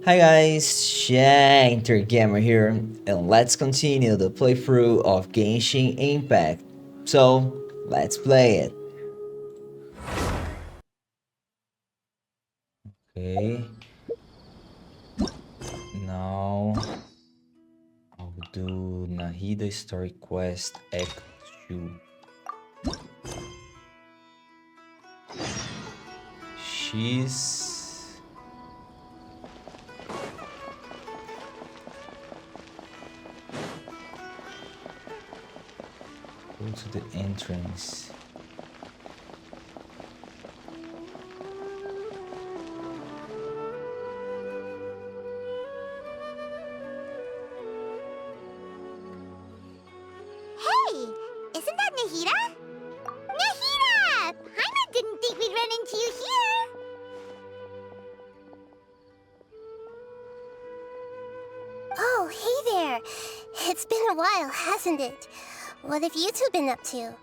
Hi guys, Shinter Gamer here, and let's continue the playthrough of Genshin Impact. So, let's play it. Okay, now I'll do Nahida Story Quest Act 2. She's... Go to the entrance. Hey, isn't that Nahida? Nahida! Paimon didn't think we'd run into you here. Oh, hey there. It's been a while, hasn't it? What have you two been up to?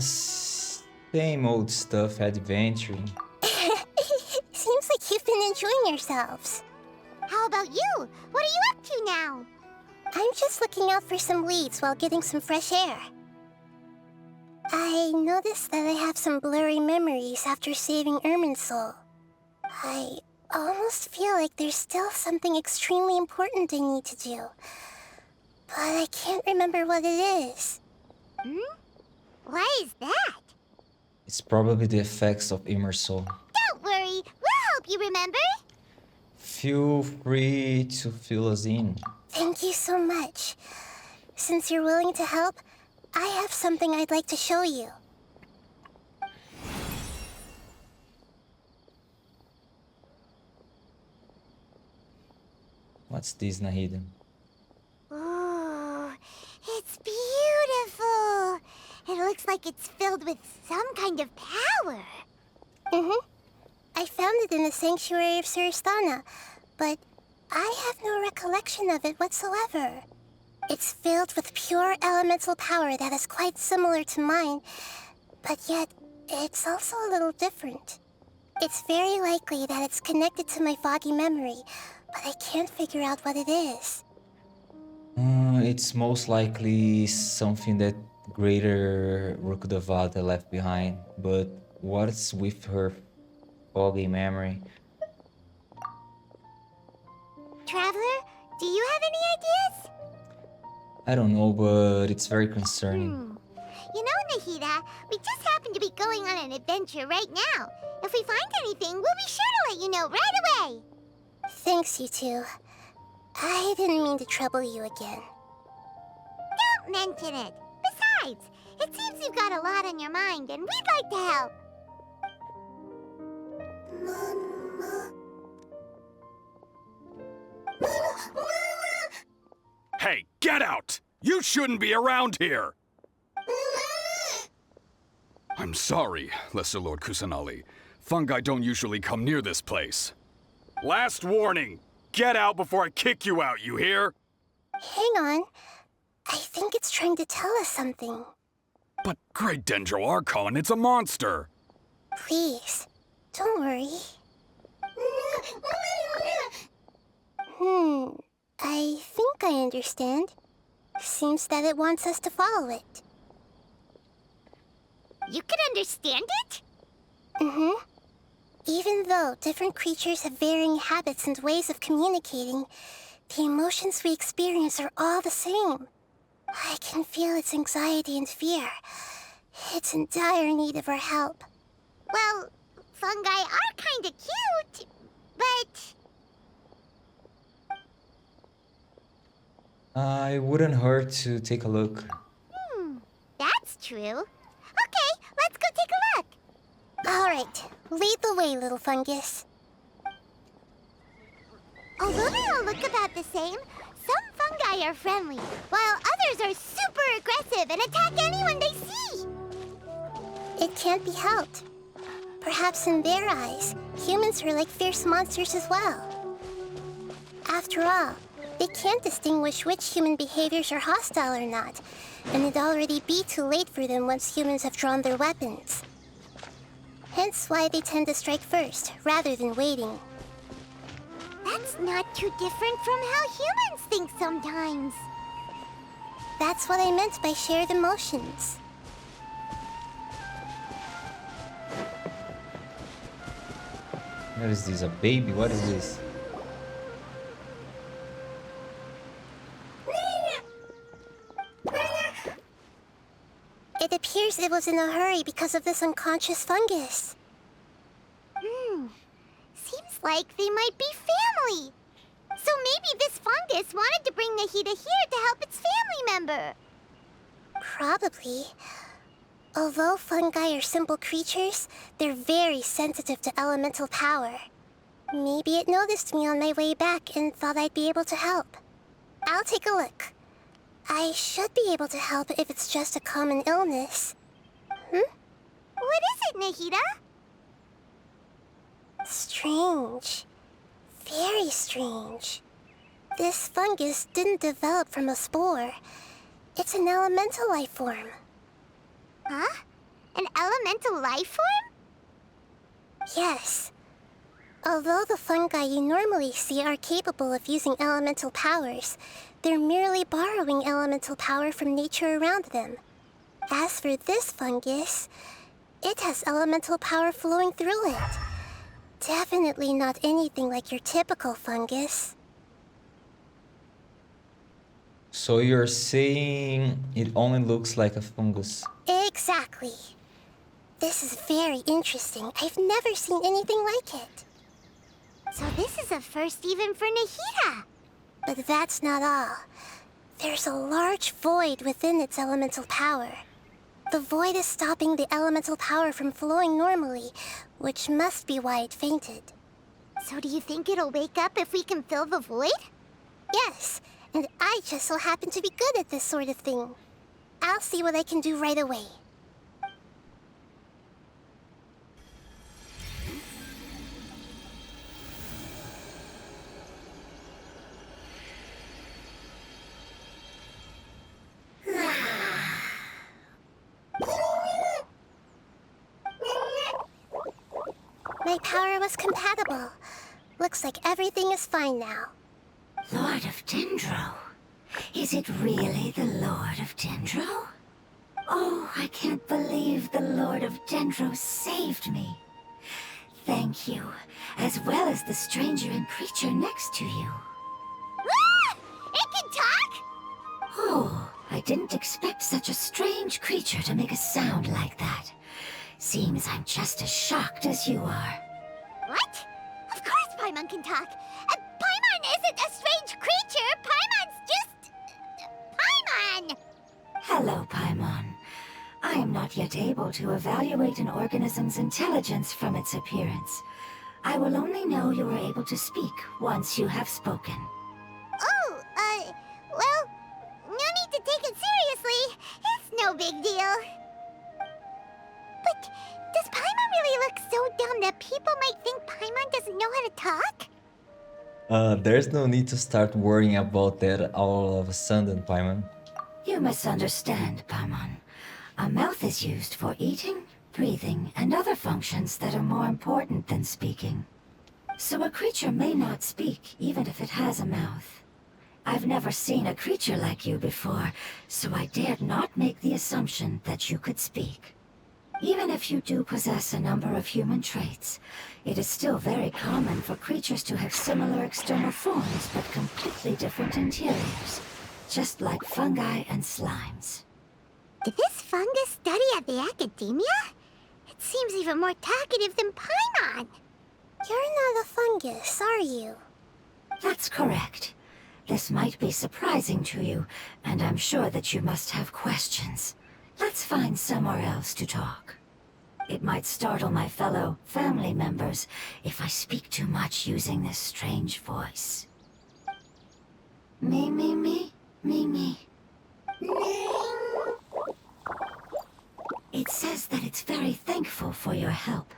Same old stuff, adventuring. Seems like you've been enjoying yourselves. How about you? What are you up to now? I'm just looking out for some leads while getting some fresh air. I noticed that I have some blurry memories after saving Irminsul. I almost feel like there's still something extremely important I need to do. But I can't remember what it is. Why is that? It's probably the effects of Immersal. Don't worry, we'll help you remember. Feel free to fill us in. Thank you so much. Since you're willing to help, I have something I'd like to show you. What's this, Nahida? Ooh, it's beautiful. It looks like it's filled with some kind of power. I found it in the sanctuary of Suristana, but I have no recollection of it whatsoever. It's filled with pure elemental power that is quite similar to mine, but yet it's also a little different. It's very likely that it's connected to my foggy memory, but I can't figure out what it is. It's most likely something that greater Rukudavada left behind, but what's with her foggy memory? Traveler, do you have any ideas? I don't know, but it's very concerning. You know, Nahida, we just happen to be going on an adventure right now. If we find anything, we'll be sure to let you know right away. Thanks, you two. I didn't mean to trouble you again. Don't mention it. Besides, it seems you've got a lot on your mind, and we'd like to help. Hey, get out! You shouldn't be around here! I'm sorry, Lesser Lord Kusanali. Fungi don't usually come near this place. Last warning! Get out before I kick you out, you hear? Hang on. I think it's trying to tell us something. But Great Dendro Archon, it's a monster! Please, don't worry. I think I understand. Seems that it wants us to follow it. You can understand it? Even though different creatures have varying habits and ways of communicating, the emotions we experience are all the same. I can feel its anxiety and fear. It's in dire need of our help. Well, fungi are kinda cute, but... I wouldn't hurt to take a look. That's true. Okay, let's go take a look. All right, lead the way, little fungus. Although they all look about the same, some fungi are friendly, while others are super aggressive and attack anyone they see. It can't be helped. Perhaps in their eyes, humans are like fierce monsters as well. After all, they can't distinguish which human behaviors are hostile or not, and it'd already be too late for them once humans have drawn their weapons. Hence why they tend to strike first, rather than waiting. That It's not too different from how humans think sometimes. That's what I meant by shared emotions. What is this? A baby? What is this? It appears it was in a hurry because of this unconscious fungus. Seems like they might be family. So maybe this fungus wanted to bring Nahida here to help its family member. Probably. Although fungi are simple creatures, they're very sensitive to elemental power. Maybe it noticed me on my way back and thought I'd be able to help. I'll take a look. I should be able to help if it's just a common illness. What is it, Nahida? Strange. Very strange. This fungus didn't develop from a spore. It's an elemental life form. Huh? An elemental life form? Yes. Although the fungi you normally see are capable of using elemental powers, they're merely borrowing elemental power from nature around them. As for this fungus, it has elemental power flowing through it. Definitely not anything like your typical fungus. So you're saying it only looks like a fungus? Exactly. This is very interesting. I've never seen anything like it. So this is a first even for Nahida. But that's not all. There's a large void within its elemental power. The void is stopping the elemental power from flowing normally, which must be why it fainted. So do you think it'll wake up if we can fill the void? Yes, and I just so happen to be good at this sort of thing. I'll see what I can do right away. My power was compatible. Looks like everything is fine now. Lord of Dendro? Is it really the Lord of Dendro? Oh, I can't believe the Lord of Dendro saved me. Thank you, as well as the stranger and creature next to you. Ah! It can talk? Oh, I didn't expect such a strange creature to make a sound like that. Seems I'm just as shocked as you are. What? Of course Paimon can talk. Paimon isn't a strange creature. Paimon's just... Paimon! Hello, Paimon. I am not yet able to evaluate an organism's intelligence from its appearance. I will only know you are able to speak once you have spoken. Oh, well, no need to take it seriously. It's no big deal. But does Paimon really look so dumb that people might think Paimon doesn't know how to talk? There's no need to start worrying about that all of a sudden, Paimon. You misunderstand, Paimon. A mouth is used for eating, breathing, and other functions that are more important than speaking. So a creature may not speak, even if it has a mouth. I've never seen a creature like you before, so I dared not make the assumption that you could speak. Even if you do possess a number of human traits, it is still very common for creatures to have similar external forms but completely different interiors, just like fungi and slimes. Did this fungus study at the academia? It seems even more talkative than Paimon. You're not a fungus, are you? That's correct. This might be surprising to you, and I'm sure that you must have questions. Let's find somewhere else to talk. It might startle my fellow family members if I speak too much using this strange voice. Me, me, me, me, me. It says that it's very thankful for your help.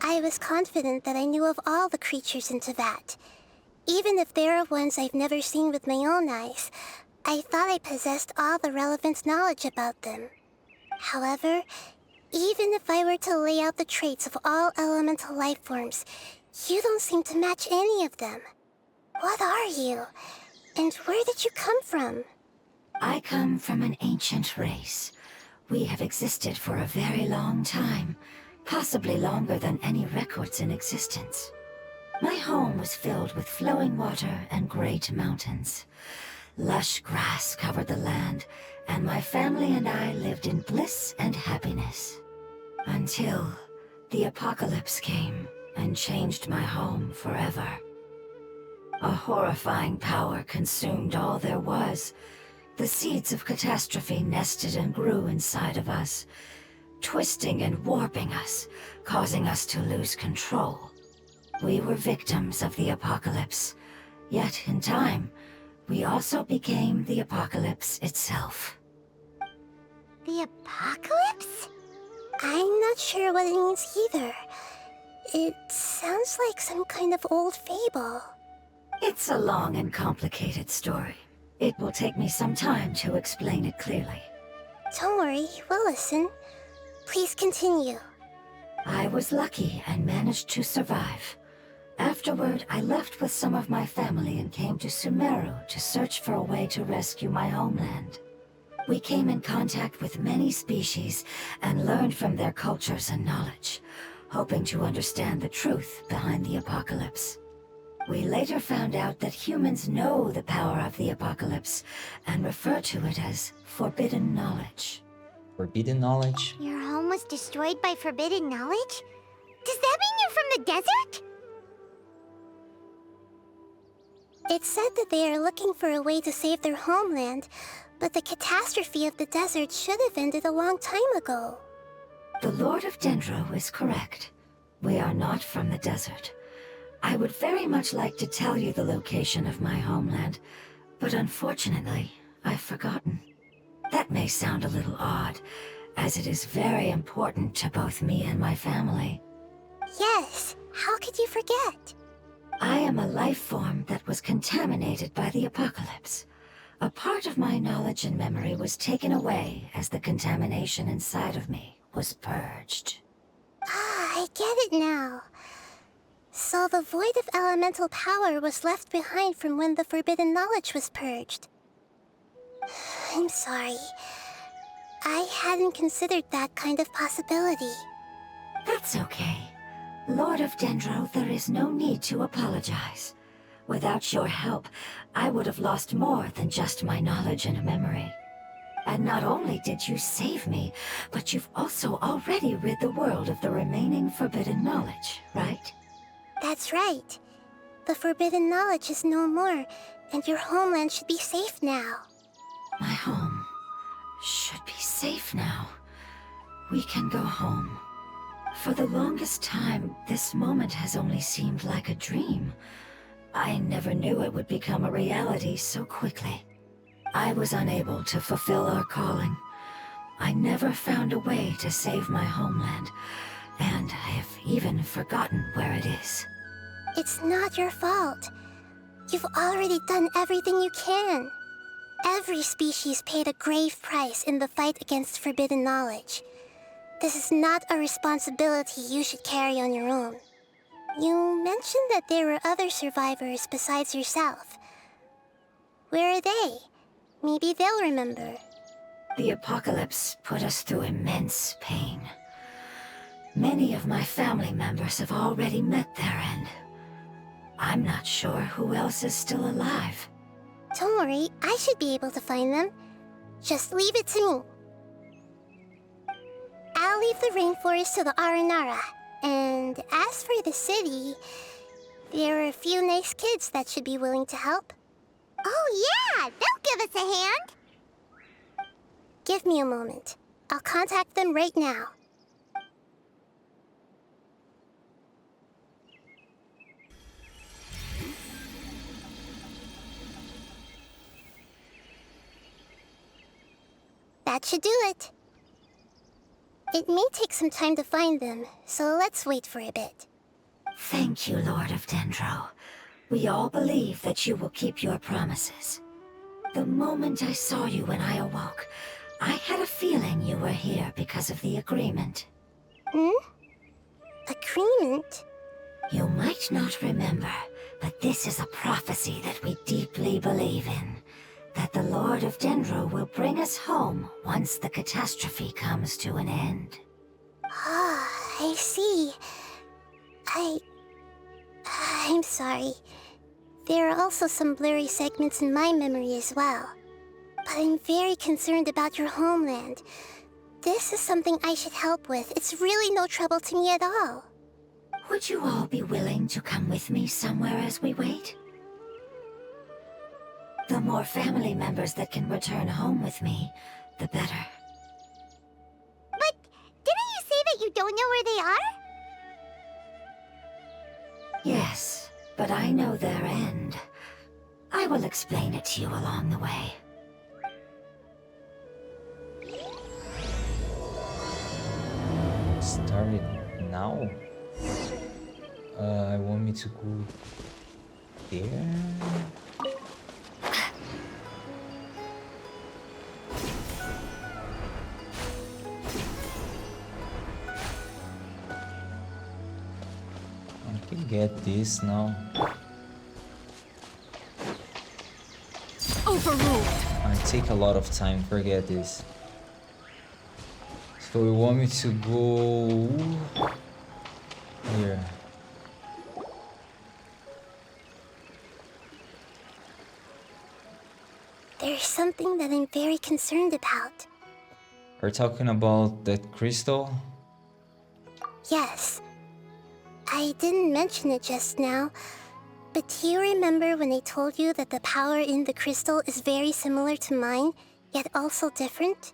I was confident that I knew of all the creatures in Teyvat. Even if there are ones I've never seen with my own eyes, I thought I possessed all the relevant knowledge about them. However, Even if I were to lay out the traits of all elemental life forms, you don't seem to match any of them. What are you? And where did you come from? I come from an ancient race. We have existed for a very long time, possibly longer than any records in existence. My home was filled with flowing water and great mountains. Lush grass covered the land, and my family and I lived in bliss and happiness. Until the apocalypse came and changed my home forever. A horrifying power consumed all there was. The seeds of catastrophe nested and grew inside of us, twisting and warping us, causing us to lose control. We were victims of the apocalypse, yet in time, we also became the apocalypse itself. The apocalypse? I'm not sure what it means either. It sounds like some kind of old fable. It's a long and complicated story. It will take me some time to explain it clearly. Don't worry, we'll listen. Please continue. I was lucky and managed to survive. Afterward, I left with some of my family and came to Sumeru to search for a way to rescue my homeland. We came in contact with many species and learned from their cultures and knowledge, hoping to understand the truth behind the apocalypse. We later found out that humans know the power of the apocalypse and refer to it as forbidden knowledge. Forbidden knowledge? Your home was destroyed by forbidden knowledge? Does that mean you're from the desert? It's said that they are looking for a way to save their homeland, but the catastrophe of the desert should have ended a long time ago. The Lord of Dendro is correct. We are not from the desert. I would very much like to tell you the location of my homeland, but unfortunately, I've forgotten. That may sound a little odd, as it is very important to both me and my family. Yes, how could you forget? I am a life form that was contaminated by the apocalypse. A part of my knowledge and memory was taken away as the contamination inside of me was purged. Ah, I get it now. So the void of elemental power was left behind from when the forbidden knowledge was purged. I'm sorry. I hadn't considered that kind of possibility. That's okay. Lord of Dendro, there is no need to apologize. Without your help, I would have lost more than just my knowledge and memory. And not only did you save me, but you've also already rid the world of the remaining forbidden knowledge, right? That's right. The forbidden knowledge is no more, and your homeland should be safe now. My home should be safe now. We can go home. For the longest time, this moment has only seemed like a dream. I never knew it would become a reality so quickly. I was unable to fulfill our calling. I never found a way to save my homeland, and I have even forgotten where it is. It's not your fault. You've already done everything you can. Every species paid a grave price in the fight against forbidden knowledge. This is not a responsibility you should carry on your own. You mentioned that there were other survivors besides yourself. Where are they? Maybe they'll remember. The apocalypse put us through immense pain. Many of my family members have already met their end. I'm not sure who else is still alive. Don't worry, I should be able to find them. Just leave it to me. I'll leave the rainforest to the Aranara. And as for the city, there are a few nice kids that should be willing to help. Oh yeah, they'll give us a hand. Give me a moment. I'll contact them right now. That should do it. It may take some time to find them, so let's wait for a bit. Thank you, Lord of Dendro. We all believe that you will keep your promises. The moment I saw you when I awoke, I had a feeling you were here because of the agreement. Agreement? You might not remember, but this is a prophecy that we deeply believe in. That the Lord of Dendro will bring us home once the catastrophe comes to an end. Ah, I see. I'm sorry. There are also some blurry segments in my memory as well. But I'm very concerned about your homeland. This is something I should help with. It's really no trouble to me at all. Would you all be willing to come with me somewhere as we wait? The more family members that can return home with me, the better. But didn't you say that you don't know where they are? Yes, but I know their end. I will explain it to you along the way. Started now? I want me to go there? I can get this now. Overruled. I take a lot of time, forget this. So you want me to go here? There's something that I'm very concerned about. We're talking about that crystal? Yes. I didn't mention it just now, but do you remember when I told you that the power in the crystal is very similar to mine, yet also different?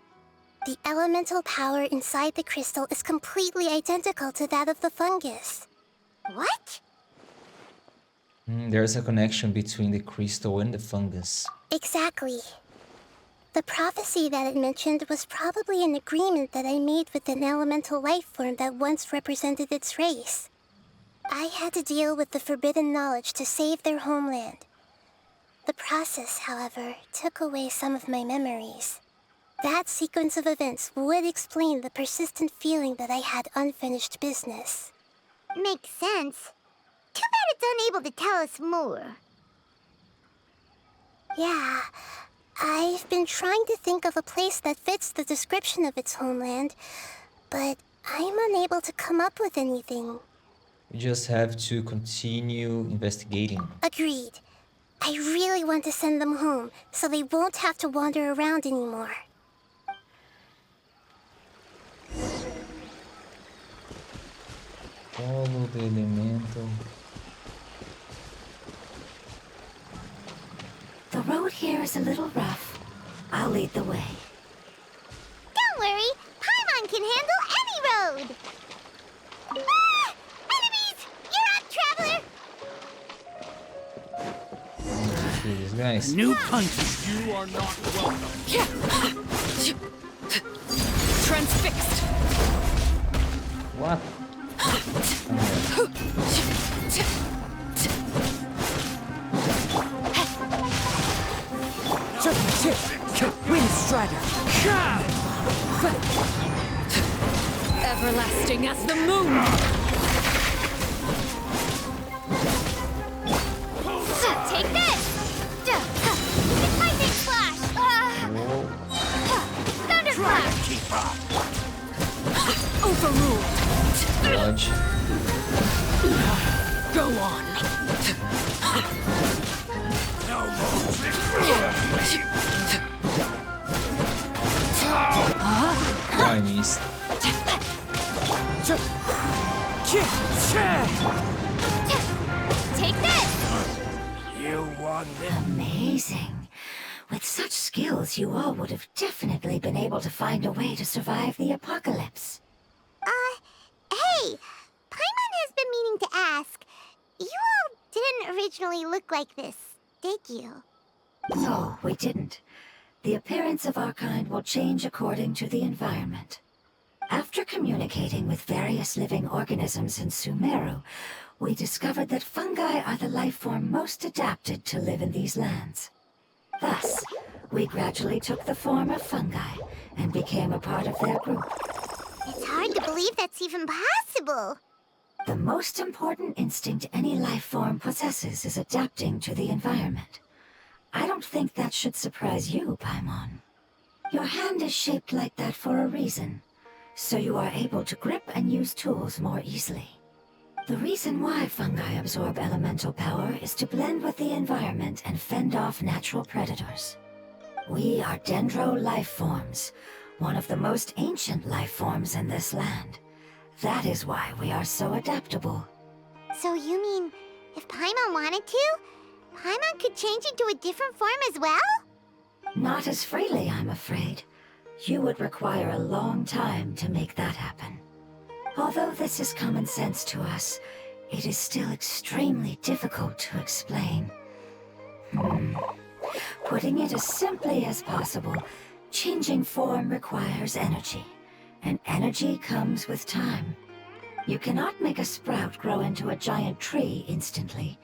The elemental power inside the crystal is completely identical to that of the fungus. What? There's a connection between the crystal and the fungus. Exactly. The prophecy that it mentioned was probably an agreement that I made with an elemental life form that once represented its race. I had to deal with the forbidden knowledge to save their homeland. The process, however, took away some of my memories. That sequence of events would explain the persistent feeling that I had unfinished business. Makes sense. Too bad it's unable to tell us more. Yeah, I've been trying to think of a place that fits the description of its homeland, but I'm unable to come up with anything. We just have to continue investigating. Agreed. I really want to send them home, so they won't have to wander around anymore. Follow the elemental. The road here is a little rough. I'll lead the way. Don't worry, Paimon can handle any road! Ah! Enemies! You're up, traveler! These guys. New punch. You are not welcome. Transfixed. What? Wind Strider. Everlasting as the moon. Take this! It's my big flash! Thunderclap! Overruled. Dodge. Go on. I missed. Take this! You won this. Amazing. With such skills, you all would have definitely been able to find a way to survive the apocalypse. Hey! Paimon has been meaning to ask. You all didn't originally look like this, did you? No, we didn't. The appearance of our kind will change according to the environment. After communicating with various living organisms in Sumeru, we discovered that fungi are the life form most adapted to live in these lands. Thus, we gradually took the form of fungi and became a part of their group. It's hard to believe that's even possible. The most important instinct any life form possesses is adapting to the environment. I don't think that should surprise you, Paimon. Your hand is shaped like that for a reason, so you are able to grip and use tools more easily. The reason why fungi absorb elemental power is to blend with the environment and fend off natural predators. We are dendro life forms, one of the most ancient life forms in this land. That is why we are so adaptable. So you mean, if Paimon wanted to, Paimon could change into a different form as well? Not as freely, I'm afraid. You would require a long time to make that happen. Although this is common sense to us, it is still extremely difficult to explain. Putting it as simply as possible, changing form requires energy, and energy comes with time. You cannot make a sprout grow into a giant tree instantly,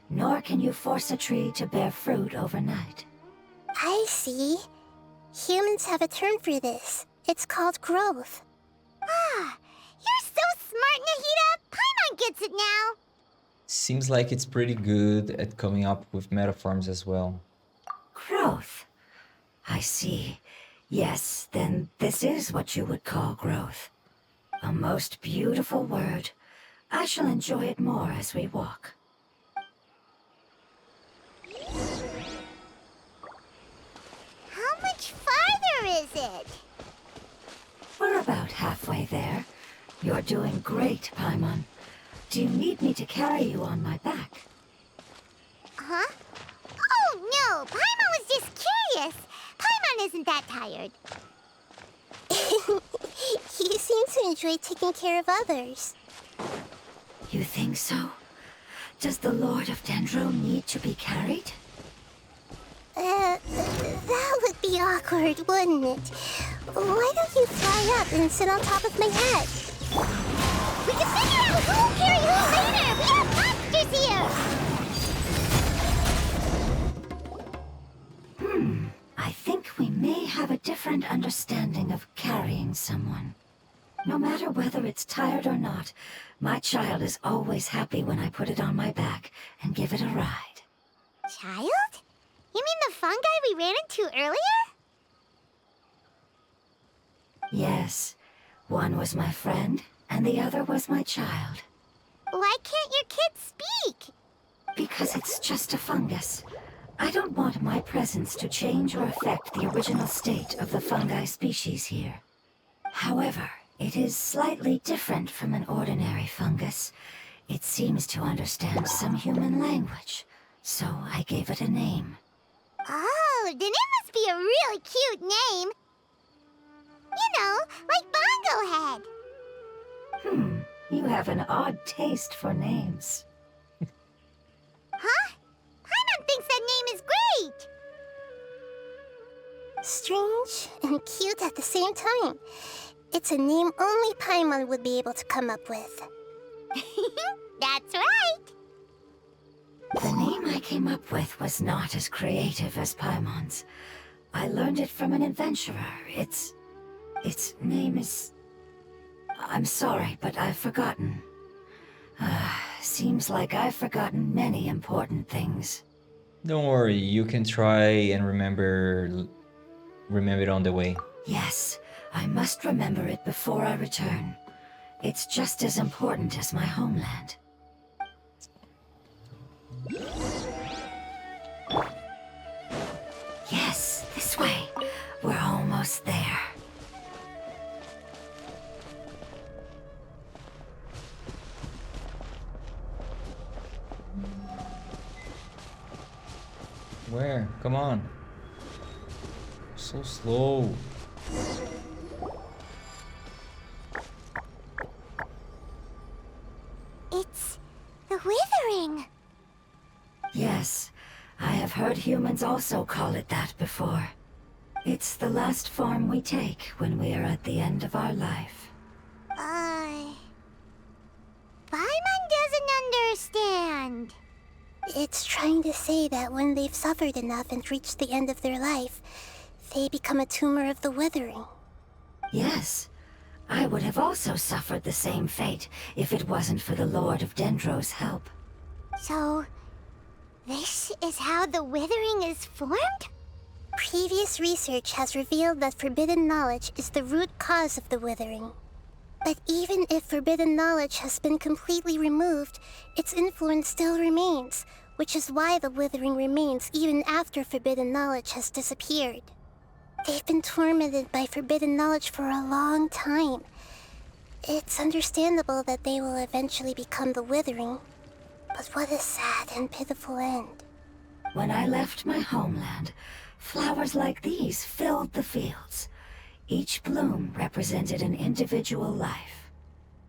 nor can you force a tree to bear fruit overnight. I see. Humans have a term for this. It's called growth. Ah, you're so smart, Nahida! Paimon gets it now! Seems like it's pretty good at coming up with metaphors as well. Growth. I see. Yes, then this is what you would call growth. A most beautiful word. I shall enjoy it more as we walk. How much farther is it? We're about halfway there. You're doing great, Paimon. Do you need me to carry you on my back? Huh? Oh, no! Paimon was just curious! Paimon isn't that tired. You seem to enjoy taking care of others. You think so? Does the Lord of Dendro need to be carried? That would be awkward, wouldn't it? Why don't you fly up and sit on top of my head? We can figure out who'll carry who later! We have monsters here! I think we may have a different understanding of carrying someone. No matter whether it's tired or not, my child is always happy when I put it on my back and give it a ride. Child? You mean the fungi we ran into earlier? Yes, one was my friend, and the other was my child. Why can't your kid speak? Because it's just a fungus. I don't want my presence to change or affect the original state of the fungi species here. However, it is slightly different from an ordinary fungus. It seems to understand some human language, so I gave it a name. Oh, then it must be a really cute name. You know, like Bongo Head. You have an odd taste for names. Huh? Paimon thinks that name is great! Strange and cute at the same time. It's a name only Paimon would be able to come up with. That's right! The name I came up with was not as creative as Paimon's. I learned it from an adventurer. Its name is... I'm sorry, but I've forgotten. Seems like I've forgotten many important things. Don't worry, you can try and remember it on the way. Yes, I must remember it before I return. It's just as important as my homeland. Yes, this way. We're almost there. Where? Come on. So slow. It's the withering. Yes, I have heard humans also call it that before. It's the last form we take when we are at the end of our life. Paimon doesn't understand. It's trying to say that when they've suffered enough and reached the end of their life, they become a tumor of the withering. Yes, I would have also suffered the same fate if it wasn't for the Lord of Dendro's help. So, this is how the withering is formed? Previous research has revealed that forbidden knowledge is the root cause of the withering. But even if forbidden knowledge has been completely removed, its influence still remains, which is why the withering remains even after forbidden knowledge has disappeared. They've been tormented by forbidden knowledge for a long time. It's understandable that they will eventually become the withering. But what a sad and pitiful end. When I left my homeland, flowers like these filled the fields. Each bloom represented an individual life.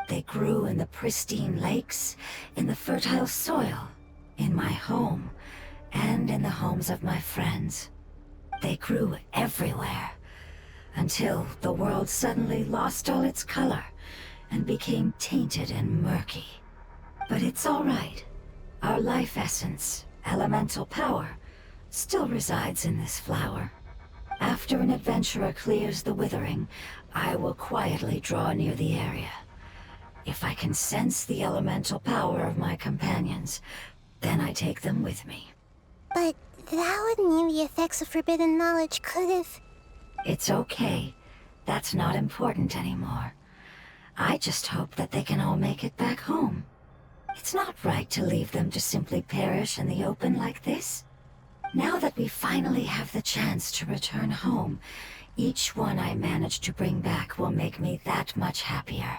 They grew in the pristine lakes, in the fertile soil, in my home, and in the homes of my friends. They grew everywhere, until the world suddenly lost all its color and became tainted and murky. But it's all right. Our life essence, elemental power, still resides in this flower. After an adventurer clears the withering, I will quietly draw near the area. If I can sense the elemental power of my companions, then I take them with me. But that would mean the effects of forbidden knowledge could have... It's okay. That's not important anymore. I just hope that they can all make it back home. It's not right to leave them to simply perish in the open like this. Now that we finally have the chance to return home, each one I manage to bring back will make me that much happier.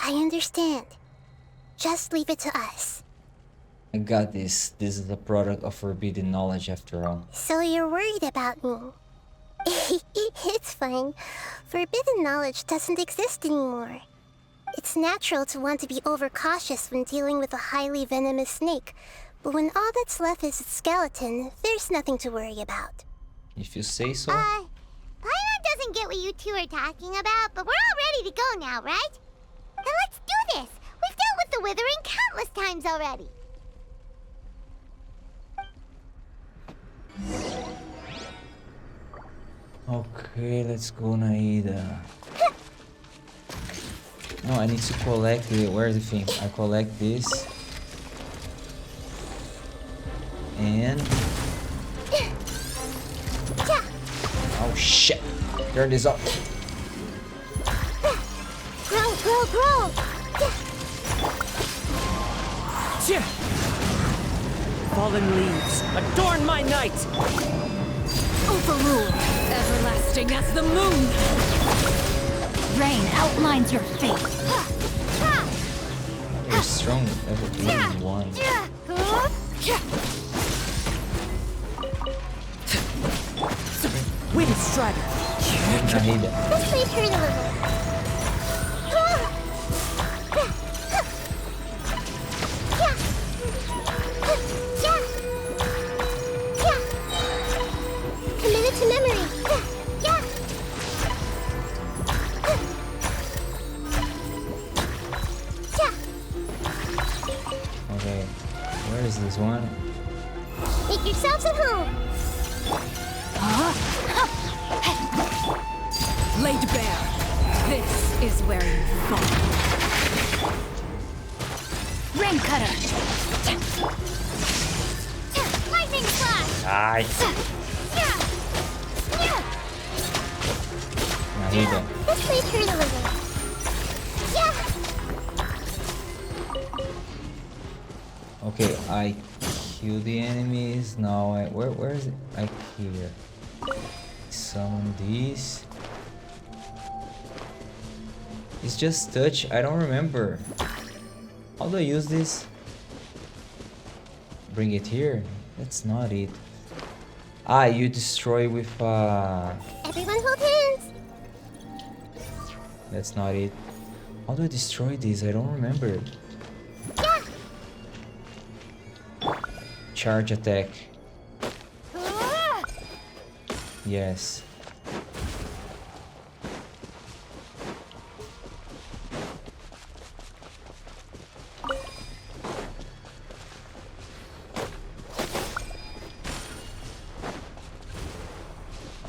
I understand. Just leave it to us. I got this. This is a product of forbidden knowledge after all. So you're worried about me? It's fine. Forbidden knowledge doesn't exist anymore. It's natural to want to be overcautious when dealing with a highly venomous snake, but when all that's left is its skeleton, there's nothing to worry about. If you say so. Paimon doesn't get what you two are talking about, but we're all ready to go now, right? Then let's do this! We've dealt with the withering countless times already! Okay, let's go, Nahida. No, I need to collect the... Where's the thing? I collect this. And... Oh shit! Turn this off. Grow! Fallen leaves, adorn my night! Overrule, everlasting as the moon! Rain outlines your fate. Very strong. Level 81. Wind Strider! Nahida. Let's play turn a little. Committed to memory. Okay. Where is this one? Make yourselves at home. Laid bare. This is where you fall. Rain Cutter! Lightning slash. Nice. Nahida. Let's play turn a little. Okay, I kill the enemies. Now I... Where is it? I here. Summon these. It's just touch. I don't remember. How do I use this? Bring it here? That's not it. Ah, you destroy with Everyone hold hands. That's not it. How do I destroy this? I don't remember. Charge attack. Yes.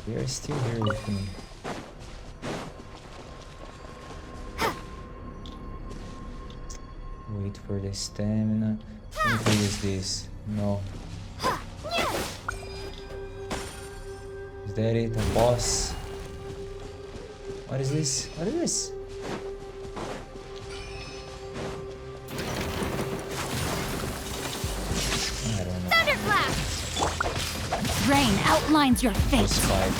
They are still here with me. Wait for the stamina. Let me use this. No. Is that it? A boss? What is this? What is this? I don't know. Thunderclap! Rain outlines your fate. Let's fight.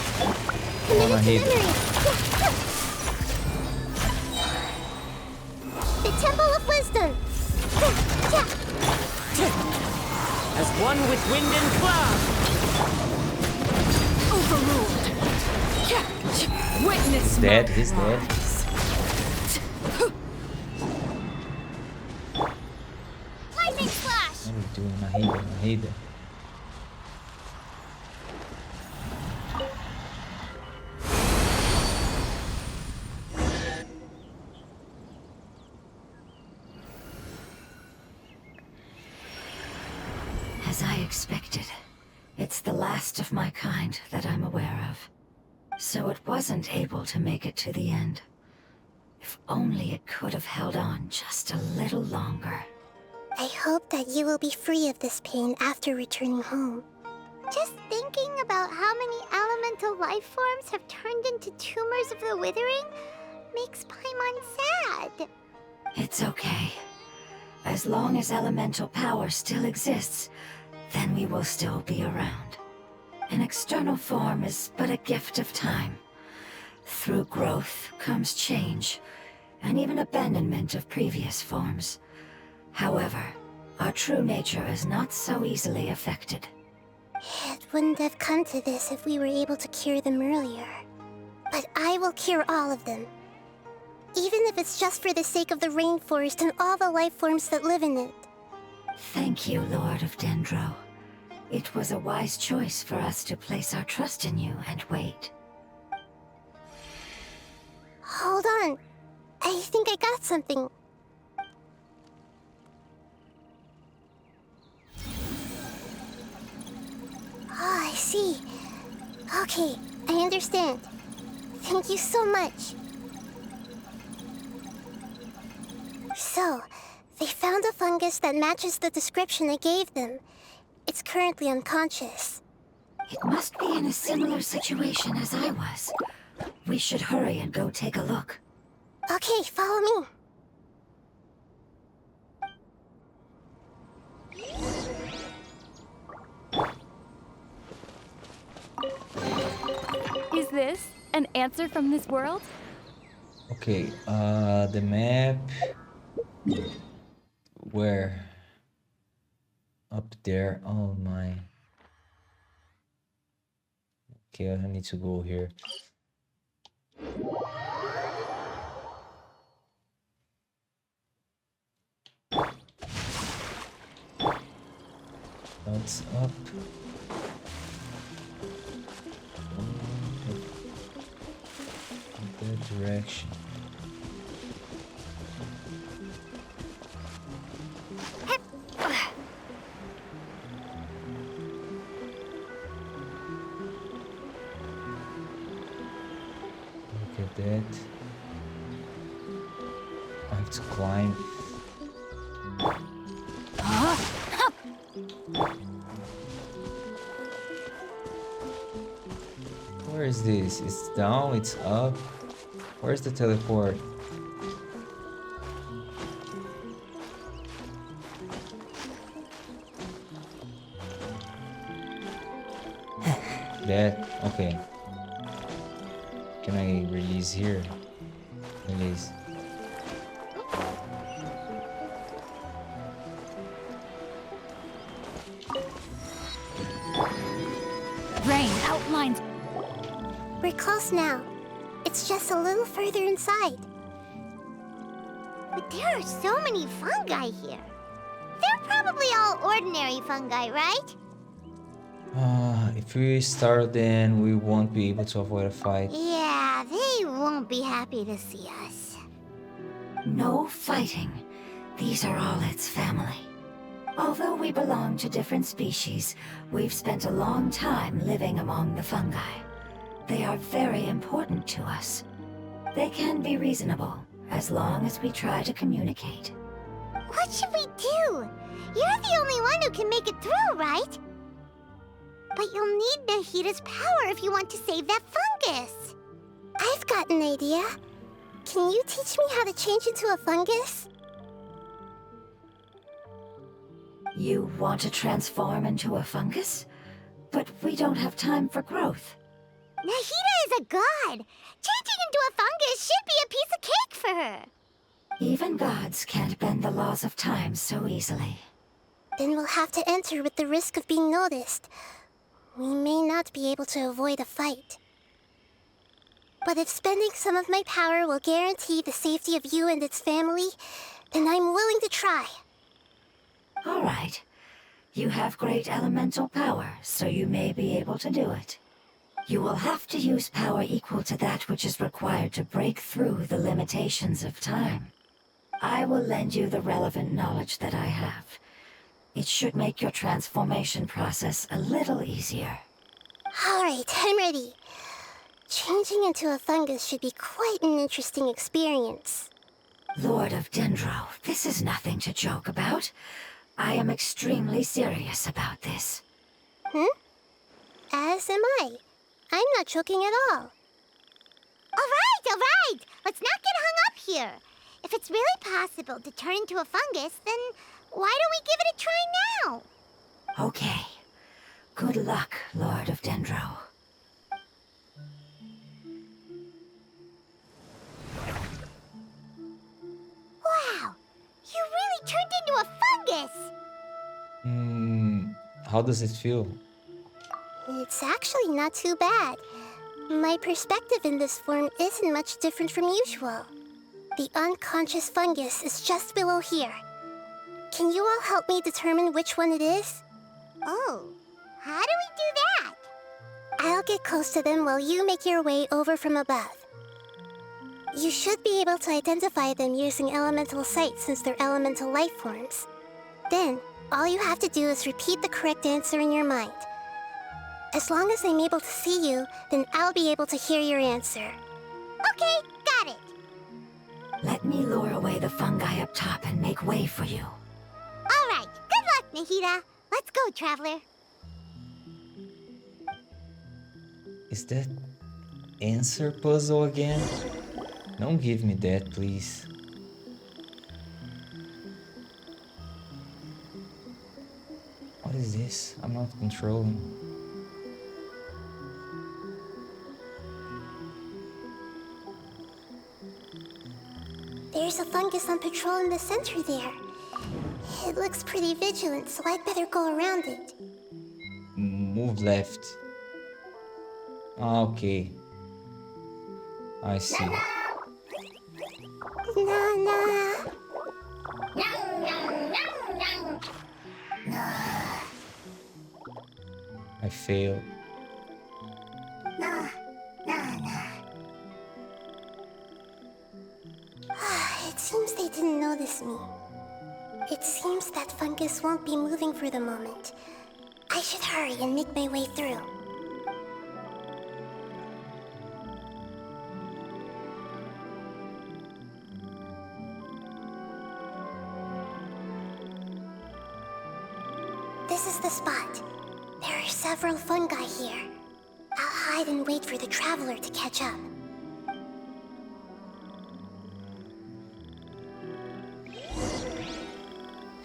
Come on, Nahida. The Temple of Wisdom! As one with wind and cloud. Overruled. Witness He's my dead. He's dead. prize. Lightning Flash! What are you doing, Nahida? Nahida. As I expected, it's the last of my kind that I'm aware of. So it wasn't able to make it to the end. If only it could have held on just a little longer. I hope that you will be free of this pain after returning home. Just thinking about how many elemental life forms have turned into tumors of the withering makes Paimon sad. It's okay. As long as elemental power still exists, then we will still be around. An external form is but a gift of time. Through growth comes change, and even abandonment of previous forms. However, our true nature is not so easily affected. It wouldn't have come to this if we were able to cure them earlier. But I will cure all of them. Even if it's just for the sake of the rainforest and all the life forms that live in it. Thank you, Lord of Dendro. It was a wise choice for us to place our trust in you and wait. Hold on. I think I got something. Oh, I see. Okay, I understand. Thank you so much. So, they found a fungus that matches the description I gave them. It's currently unconscious. It must be in a similar situation as I was. We should hurry and go take a look. Okay, follow me. Is this an answer from this world? Okay, the map. Where? Up there. Oh my. Okay, I need to go here. That's up. In that direction. Look at that. I have to climb. Where is this? It's down, it's up. Where's the teleport? That, okay. Can I release here? Release. Rain outlines. We're close now. It's just a little further inside. But there are so many fungi here. They're probably all ordinary fungi, right? If we start, then we won't be able to avoid a fight. Yeah, they won't be happy to see us. No fighting. These are all its family. Although we belong to different species, we've spent a long time living among the fungi. They are very important to us. They can be reasonable, as long as we try to communicate. What should we do? You're the only one who can make it through, right? But you'll need Nahida's power if you want to save that fungus. I've got an idea. Can you teach me how to change into a fungus? You want to transform into a fungus? But we don't have time for growth. Nahida is a god. Changing into a fungus should be a piece of cake for her. Even gods can't bend the laws of time so easily. Then we'll have to enter with the risk of being noticed. We may not be able to avoid a fight. But if spending some of my power will guarantee the safety of you and its family, then I'm willing to try. All right. You have great elemental power, so you may be able to do it. You will have to use power equal to that which is required to break through the limitations of time. I will lend you the relevant knowledge that I have. It should make your transformation process a little easier. All right, I'm ready. Changing into a fungus should be quite an interesting experience. Lord of Dendro, this is nothing to joke about. I am extremely serious about this. As am I. I'm not joking at all. All right! Let's not get hung up here. If it's really possible to turn into a fungus, then why don't we give it a try now? Okay. Good luck, Lord of Dendro. Wow! You really turned into a fungus! How does it feel? It's actually not too bad. My perspective in this form isn't much different from usual. The unconscious fungus is just below here. Can you all help me determine which one it is? Oh, how do we do that? I'll get close to them while you make your way over from above. You should be able to identify them using elemental sight since they're elemental life forms. Then, all you have to do is repeat the correct answer in your mind. As long as I'm able to see you, then I'll be able to hear your answer. Okay, got it. Let me lure away the fungi up top and make way for you. All right, good luck, Nahida. Let's go, Traveler. Is that answer puzzle again? Don't give me that, please. What is this? I'm not controlling. There's a fungus on patrol in the center there. It looks pretty vigilant, so I'd better go around it. Move left. Okay. I see. Nana. I failed. It seems they didn't notice me. It seems that fungus won't be moving for the moment. I should hurry and make my way through. This is the spot. There are several fungi here. I'll hide and wait for the traveler to catch up.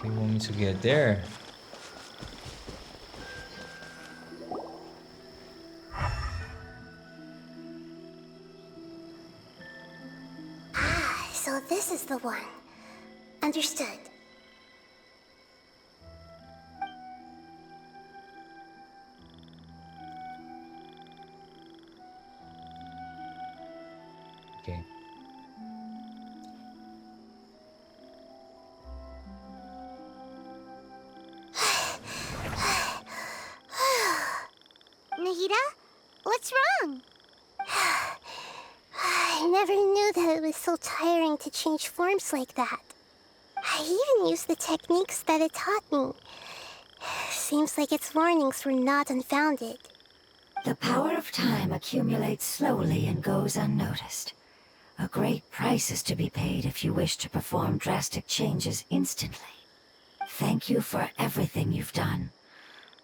You want me to get there? So this is the one. Understood. Okay. Nahida? What's wrong? I never knew that it was so tiring to change forms like that. I even used the techniques that it taught me. Seems like its warnings were not unfounded. The power of time accumulates slowly and goes unnoticed. A great price is to be paid if you wish to perform drastic changes instantly. Thank you for everything you've done.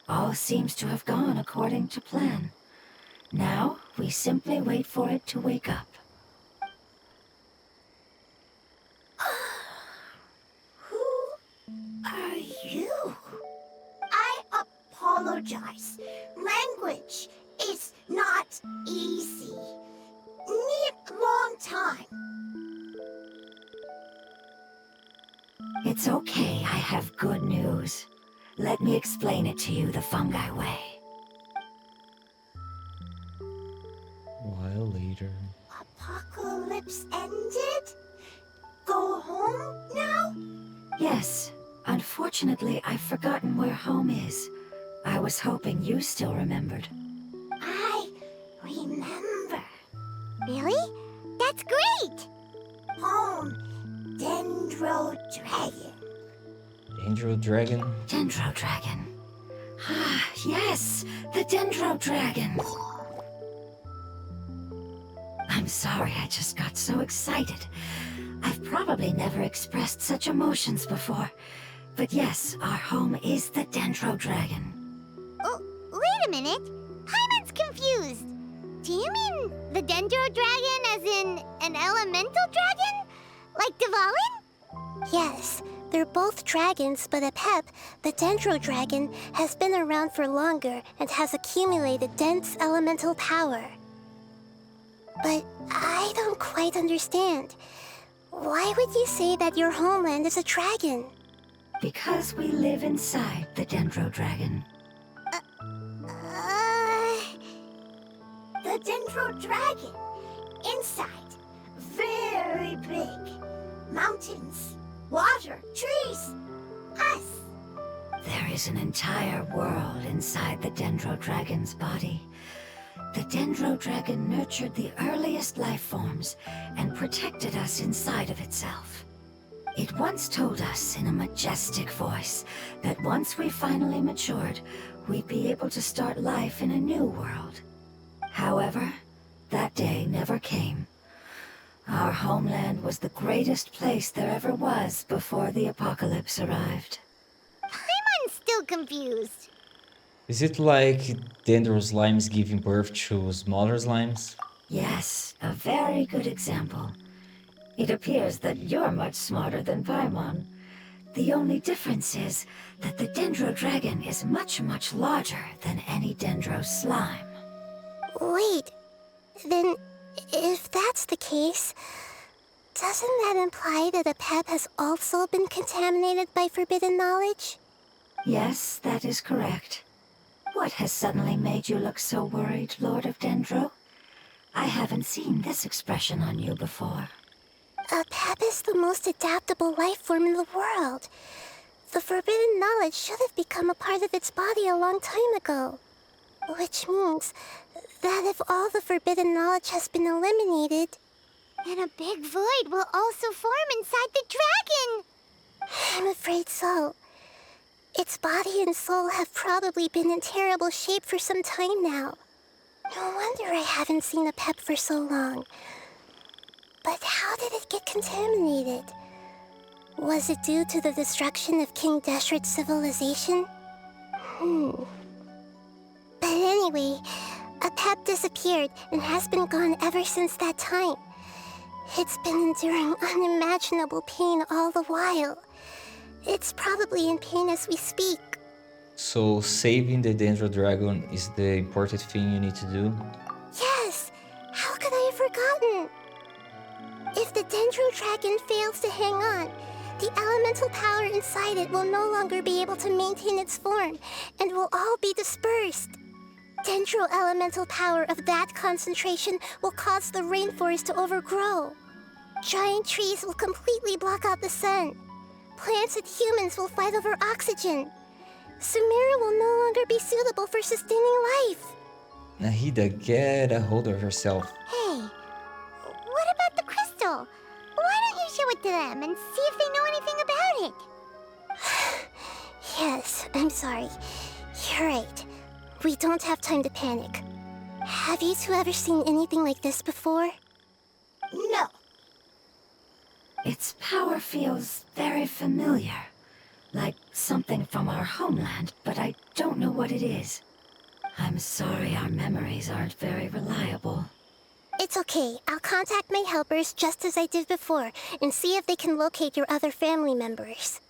All seems to have gone according to plan. Now, we simply wait for it to wake up. Who are you? I apologize. Language is not easy. Need long time. It's okay, I have good news. Let me explain it to you the fungi way. A while later. Apocalypse ended? Go home now? Yes. Unfortunately, I've forgotten where home is. I was hoping you still remembered. I remember. Really? That's great! Home, Dendro Dragon. Angel Dragon? Dendro Dragon. Ah, yes! The Dendro Dragon! I'm sorry, I just got so excited. I've probably never expressed such emotions before. But yes, our home is the Dendro Dragon. Oh, wait a minute. Paimon's confused. Do you mean the Dendro Dragon as in an elemental dragon? Like Dvalin? Yes, they're both dragons, but Apep, the Dendro Dragon, has been around for longer and has accumulated dense elemental power. But I don't quite understand. Why would you say that your homeland is a dragon? Because we live inside the Dendro Dragon. The Dendro Dragon. Inside. Very big. Mountains, water, trees. Us. There is an entire world inside the Dendro Dragon's body. The Dendro Dragon nurtured the earliest life forms and protected us inside of itself. It once told us in a majestic voice that once we finally matured, we'd be able to start life in a new world. However, that day never came. Our homeland was the greatest place there ever was before the apocalypse arrived. Paimon's still confused. Is it like Dendro slimes giving birth to smaller slimes? Yes, a very good example. It appears that you're much smarter than Paimon. The only difference is that the Dendro Dragon is much, much larger than any Dendro slime. Wait, then if that's the case, doesn't that imply that Apep has also been contaminated by forbidden knowledge? Yes, that is correct. What has suddenly made you look so worried, Lord of Dendro? I haven't seen this expression on you before. Apep is the most adaptable life form in the world. The forbidden knowledge should have become a part of its body a long time ago. Which means that if all the forbidden knowledge has been eliminated, then a big void will also form inside the dragon! I'm afraid so. Its body and soul have probably been in terrible shape for some time now. No wonder I haven't seen Apep for so long. But how did it get contaminated? Was it due to the destruction of King Deshret's civilization? But anyway, Apep disappeared and has been gone ever since that time. It's been enduring unimaginable pain all the while. It's probably in pain as we speak. So saving the Dendro Dragon is the important thing you need to do? Yes! How could I have forgotten? If the Dendro Dragon fails to hang on, the elemental power inside it will no longer be able to maintain its form and will all be dispersed. Dendro elemental power of that concentration will cause the rainforest to overgrow. Giant trees will completely block out the sun. Plants and humans will fight over oxygen. Sumeru will no longer be suitable for sustaining life. Nahida, get a hold of yourself. Hey, what about the crystal? Why don't you show it to them and see if they know anything about it? Yes, I'm sorry. You're right. We don't have time to panic. Have you two ever seen anything like this before? No. Its power feels very familiar. Like something from our homeland, but I don't know what it is. I'm sorry our memories aren't very reliable. It's okay. I'll contact my helpers just as I did before and see if they can locate your other family members.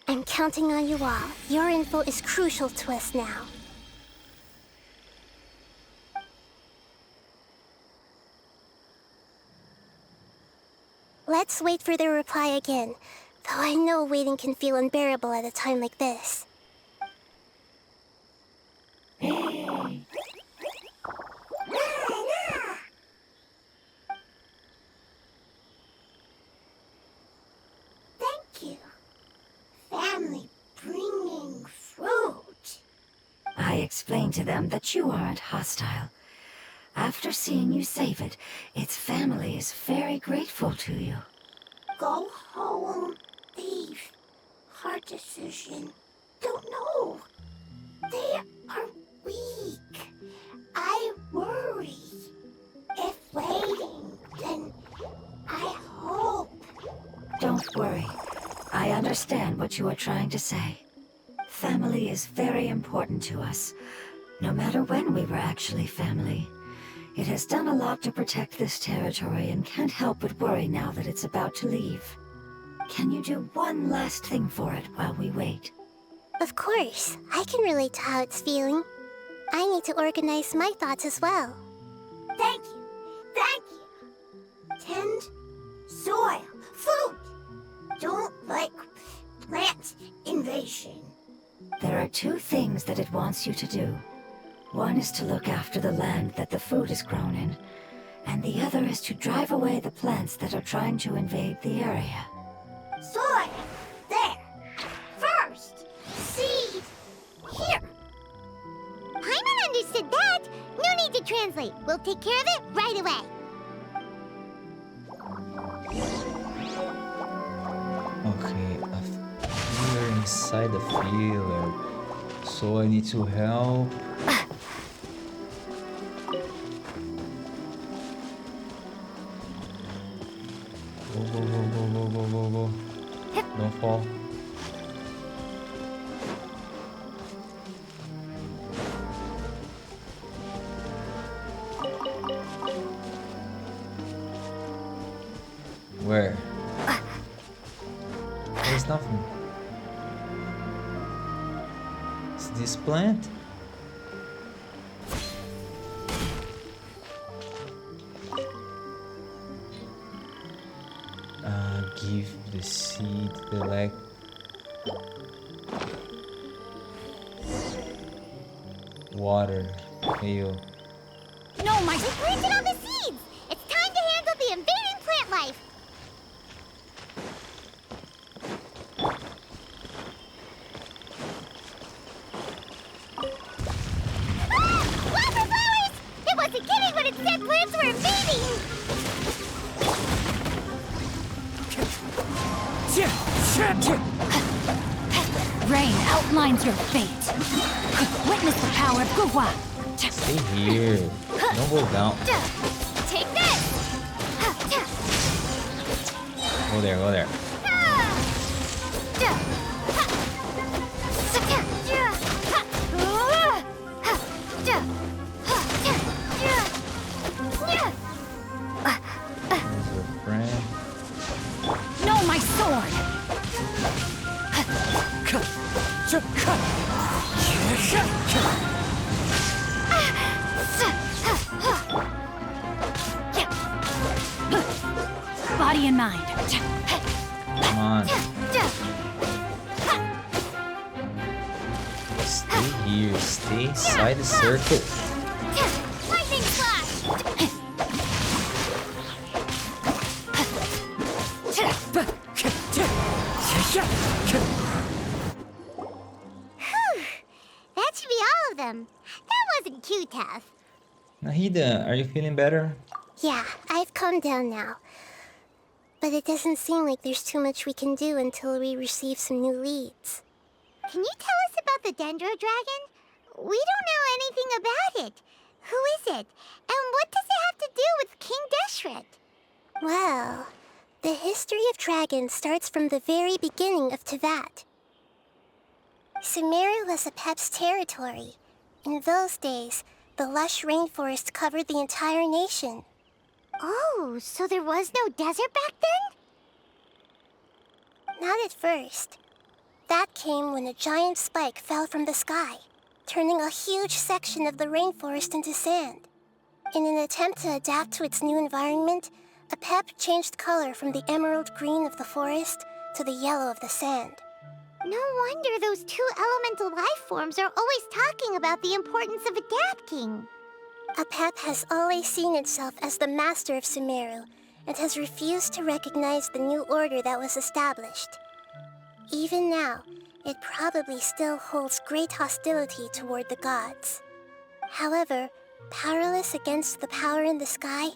I'm counting on you all. Your info is crucial to us now. Let's wait for their reply again, though I know waiting can feel unbearable at a time like this. Thank you. Family bringing fruit. I explained to them that you aren't hostile. After seeing you save it, its family is very grateful to you. Go home, leave. Hard decision. Don't know. They are weak. I worry. If waiting, then I hope. Don't worry. I understand what you are trying to say. Family is very important to us, no matter when we were actually family. It has done a lot to protect this territory and can't help but worry now that it's about to leave. Can you do one last thing for it while we wait? Of course. I can relate to how it's feeling. I need to organize my thoughts as well. Thank you. Thank you. Tend soil. Food. Don't like plant invasion. There are two things that it wants you to do. One is to look after the land that the food is grown in, and the other is to drive away the plants that are trying to invade the area. Soil. There. First. Seed. Here. Paimon understood that. No need to translate. We'll take care of it right away. Okay, a feeler inside the feeler. So I need to help. Go, go, go, go, go, go, go, go. Don't fall. Where? There's nothing. Is this plant? Give the seed the leg. Water. Hail. No, my... We planted all the seeds! It's time to handle the invading plant life! Ah! Wildflowers! It wasn't kidding when it said plants were invading! Rain outlines your fate. Witness the power of Gugwa. Stay here. Don't go down. Take this! Go there, go there. There's your friend. No, my sword! Body and mind. Come on. Stay here. Stay inside the circle. Lightning flash! That should be all of them. That wasn't too tough. Nahida, are you feeling better? Yeah, I've calmed down now. But it doesn't seem like there's too much we can do until we receive some new leads. Can you tell us about the Dendro Dragon? We don't know anything about it. Who is it? And what does it have to do with King Deshret? Well, the history of dragons starts from the very beginning of Tevat. Sumeru was Apep's territory. In those days, the lush rainforest covered the entire nation. Oh, so there was no desert back then? Not at first. That came when a giant spike fell from the sky, turning a huge section of the rainforest into sand. In an attempt to adapt to its new environment, Apep changed color from the emerald green of the forest to the yellow of the sand. No wonder those two elemental life forms are always talking about the importance of adapting. Apep has always seen itself as the master of Sumeru and has refused to recognize the new order that was established. Even now, it probably still holds great hostility toward the gods. However, powerless against the power in the sky,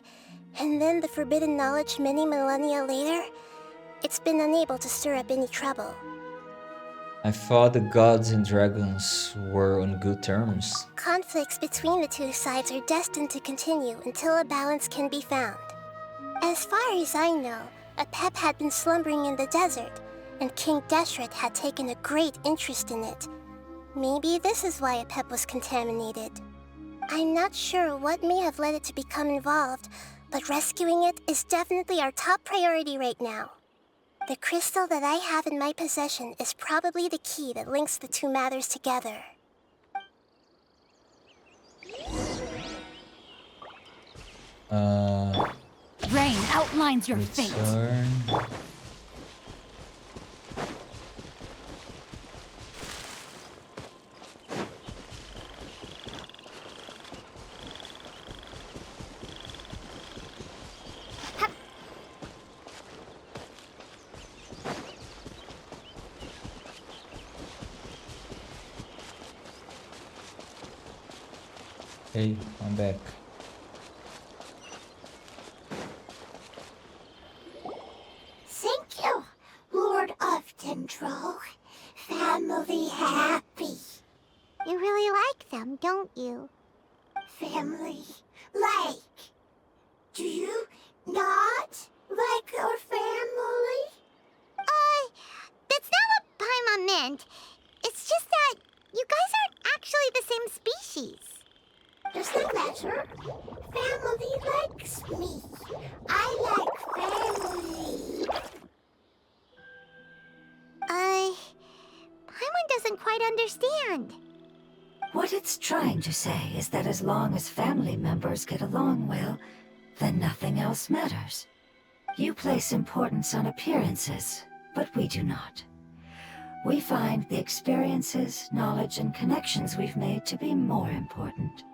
and then the forbidden knowledge many millennia later, it's been unable to stir up any trouble. I thought the gods and dragons were on good terms. Conflicts between the two sides are destined to continue until a balance can be found. As far as I know, Apep had been slumbering in the desert, and King Deshret had taken a great interest in it. Maybe this is why Apep was contaminated. I'm not sure what may have led it to become involved, but rescuing it is definitely our top priority right now. The crystal that I have in my possession is probably the key that links the two matters together. Rain outlines your fate. Return. Hey, I'm back. Thank you, Lord of Dendro. Family happy. You really like them, don't you? Family like. Do you not like your family? That's not what Paimon meant. It's just that you guys aren't actually the same species. Does that matter? Family likes me. I like family. Paimon doesn't quite understand. What it's trying to say is that as long as family members get along well, then nothing else matters. You place importance on appearances, but we do not. We find the experiences, knowledge, and connections we've made to be more important.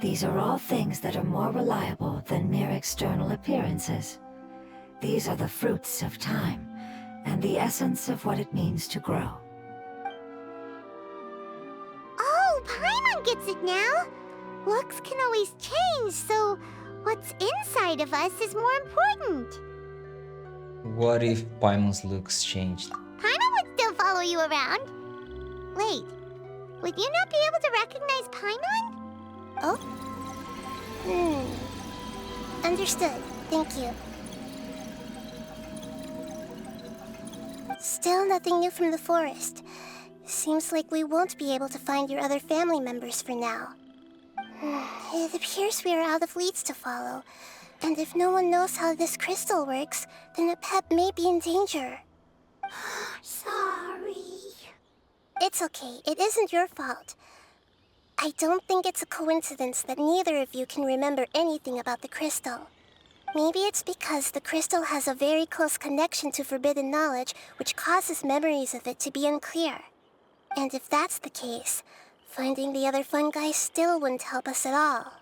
These are all things that are more reliable than mere external appearances. These are the fruits of time, and the essence of what it means to grow. Oh, Paimon gets it now. Looks can always change, so what's inside of us is more important. What if Paimon's looks changed? Paimon would still follow you around. Wait, would you not be able to recognize Paimon? Oh? Understood. Thank you. Still nothing new from the forest. Seems like we won't be able to find your other family members for now. It appears we are out of leads to follow. And if no one knows how this crystal works, then Apep may be in danger. Sorry. It's okay. It isn't your fault. I don't think it's a coincidence that neither of you can remember anything about the crystal. Maybe it's because the crystal has a very close connection to forbidden knowledge, which causes memories of it to be unclear. And if that's the case, finding the other fungi still wouldn't help us at all.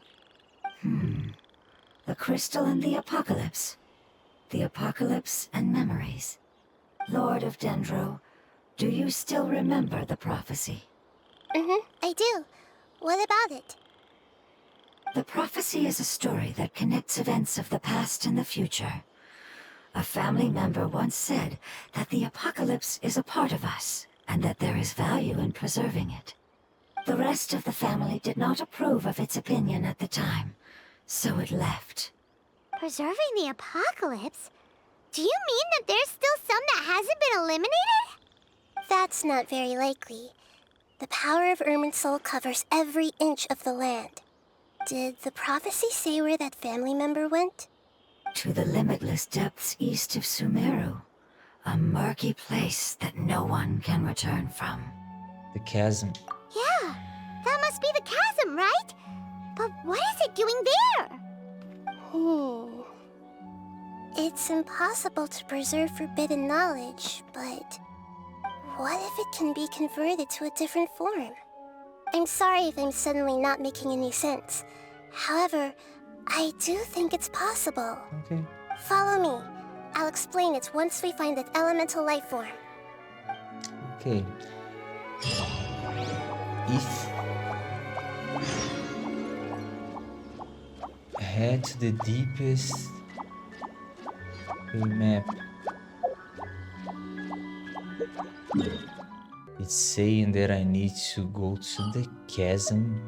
The crystal and the apocalypse. The apocalypse and memories. Lord of Dendro, do you still remember the prophecy? I do. What about it? The prophecy is a story that connects events of the past and the future. A family member once said that the apocalypse is a part of us, and that there is value in preserving it. The rest of the family did not approve of its opinion at the time, so it left. Preserving the apocalypse? Do you mean that there's still some that hasn't been eliminated? That's not very likely. The power of Irminsul covers every inch of the land. Did the prophecy say where that family member went? To the limitless depths east of Sumeru, a murky place that no one can return from. The chasm. Yeah, that must be the chasm, right? But what is it doing there? It's impossible to preserve forbidden knowledge, but what if it can be converted to a different form? I'm sorry if I'm suddenly not making any sense. However, I do think it's possible. Okay. Follow me. I'll explain it once we find that elemental life form. Okay. If head to the deepest map. It's saying that I need to go to the chasm.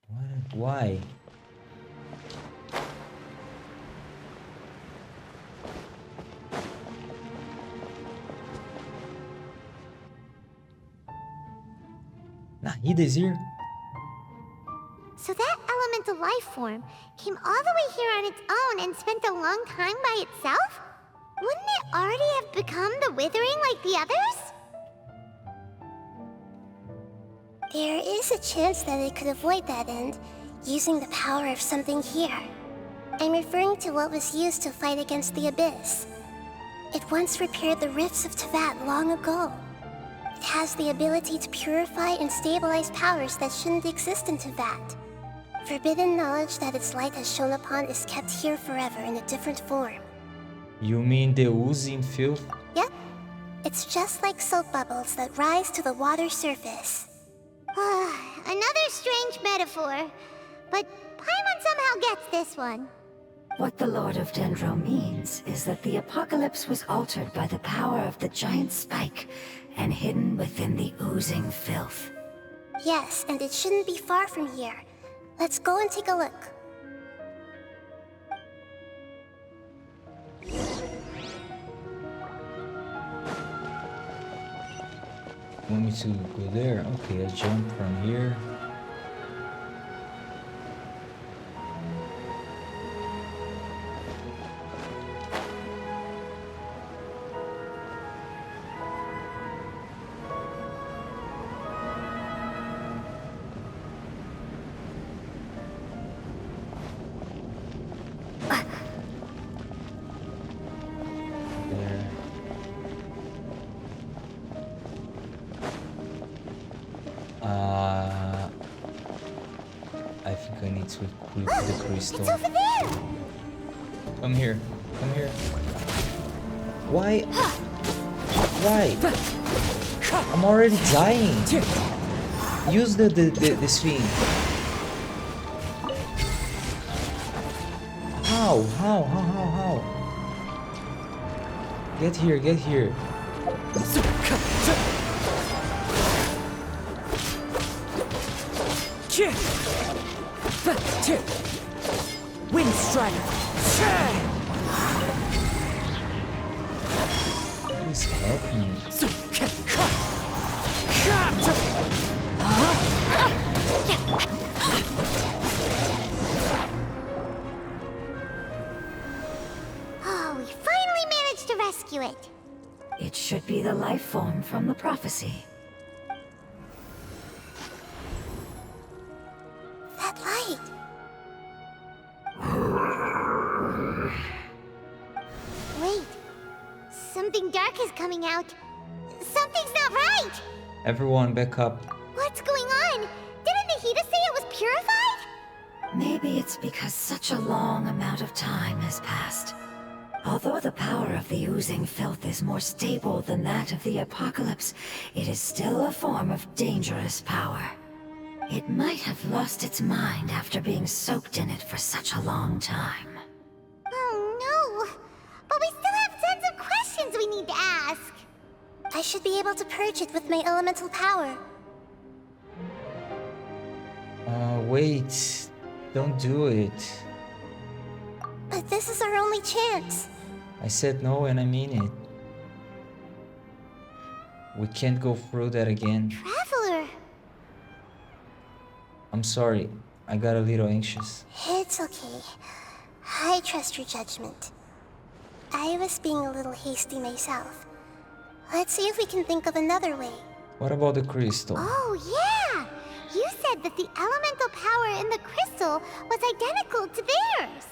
What? Why? Nahida is here. So that elemental life form came all the way here on its own and spent a long time by itself? Wouldn't it already have become the Withering like the others? There is a chance that it could avoid that end, using the power of something here. I'm referring to what was used to fight against the Abyss. It once repaired the rifts of Tevat long ago. It has the ability to purify and stabilize powers that shouldn't exist in Tevat. Forbidden knowledge that its light has shone upon is kept here forever in a different form. You mean the oozing filth? Yep. It's just like soap bubbles that rise to the water surface. Another strange metaphor, but Paimon somehow gets this one. What the Lord of Dendro means is that the apocalypse was altered by the power of the giant spike and hidden within the oozing filth. Yes, and it shouldn't be far from here. Let's go and take a look. Want me to go there? Okay, I jump from here. There. I think I need to equip the crystal. It's over there! Come here. Come here. Why? Why? I'm already dying. Use the swing. How? Get here, get here. Wind Strider! What is happening? Oh, we finally managed to rescue it. It should be the life form from the prophecy. That light. Wait. Something dark is coming out. Something's not right! Everyone back up. What's going on? Didn't Nahida say it was purified? Maybe it's because such a long amount of time has passed. Although the power of the oozing filth is more stable than that of the apocalypse, it is still a form of dangerous power. It might have lost its mind after being soaked in it for such a long time. Oh no! But we still have tons of questions we need to ask! I should be able to purge it with my elemental power. Wait. Don't do it. But this is our only chance. I said no and I mean it. We can't go through that again. Traveler! I'm sorry. I got a little anxious. It's okay. I trust your judgment. I was being a little hasty myself. Let's see if we can think of another way. What about the crystal? Oh, yeah! You said that the elemental power in the crystal was identical to theirs!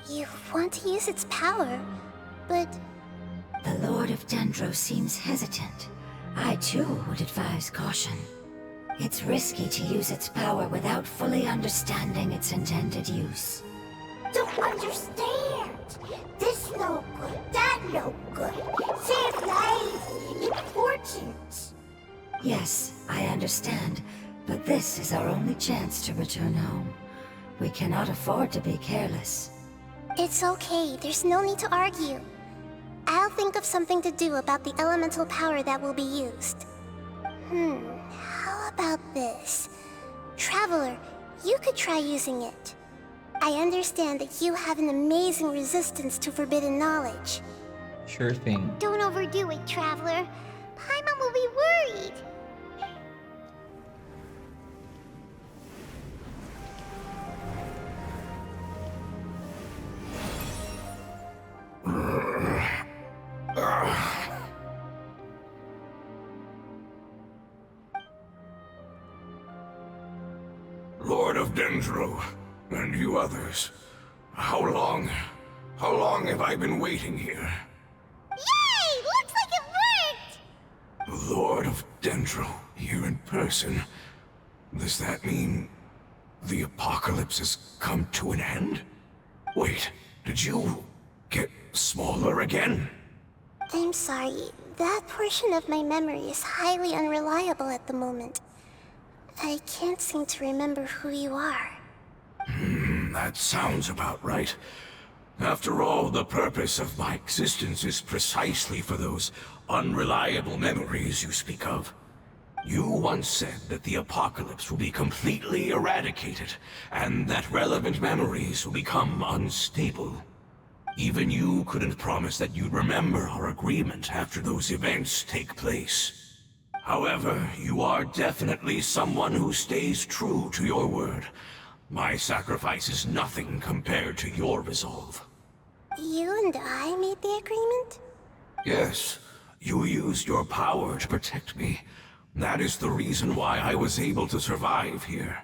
You want to use its power, but... The Lord of Dendro seems hesitant. I too would advise caution. It's risky to use its power without fully understanding its intended use. Don't understand! This no good, that no good. Save lives! Important! Yes, I understand, but this is our only chance to return home. We cannot afford to be careless. It's okay, there's no need to argue. I'll think of something to do about the elemental power that will be used. How about this? Traveler, you could try using it. I understand that you have an amazing resistance to forbidden knowledge. Sure thing. Don't overdo it, Traveler. Paimon will be worried. Lord of Dendro, and you others, how long have I been waiting here? Yay! Looks like it worked! Lord of Dendro, here in person. Does that mean the apocalypse has come to an end? Wait, did you get smaller again? I'm sorry. That portion of my memory is highly unreliable at the moment. I can't seem to remember who you are. That sounds about right. After all, the purpose of my existence is precisely for those unreliable memories you speak of. You once said that the apocalypse will be completely eradicated, and that relevant memories will become unstable. Even you couldn't promise that you'd remember our agreement after those events take place. However, you are definitely someone who stays true to your word. My sacrifice is nothing compared to your resolve. You and I made the agreement? Yes, you used your power to protect me. That is the reason why I was able to survive here.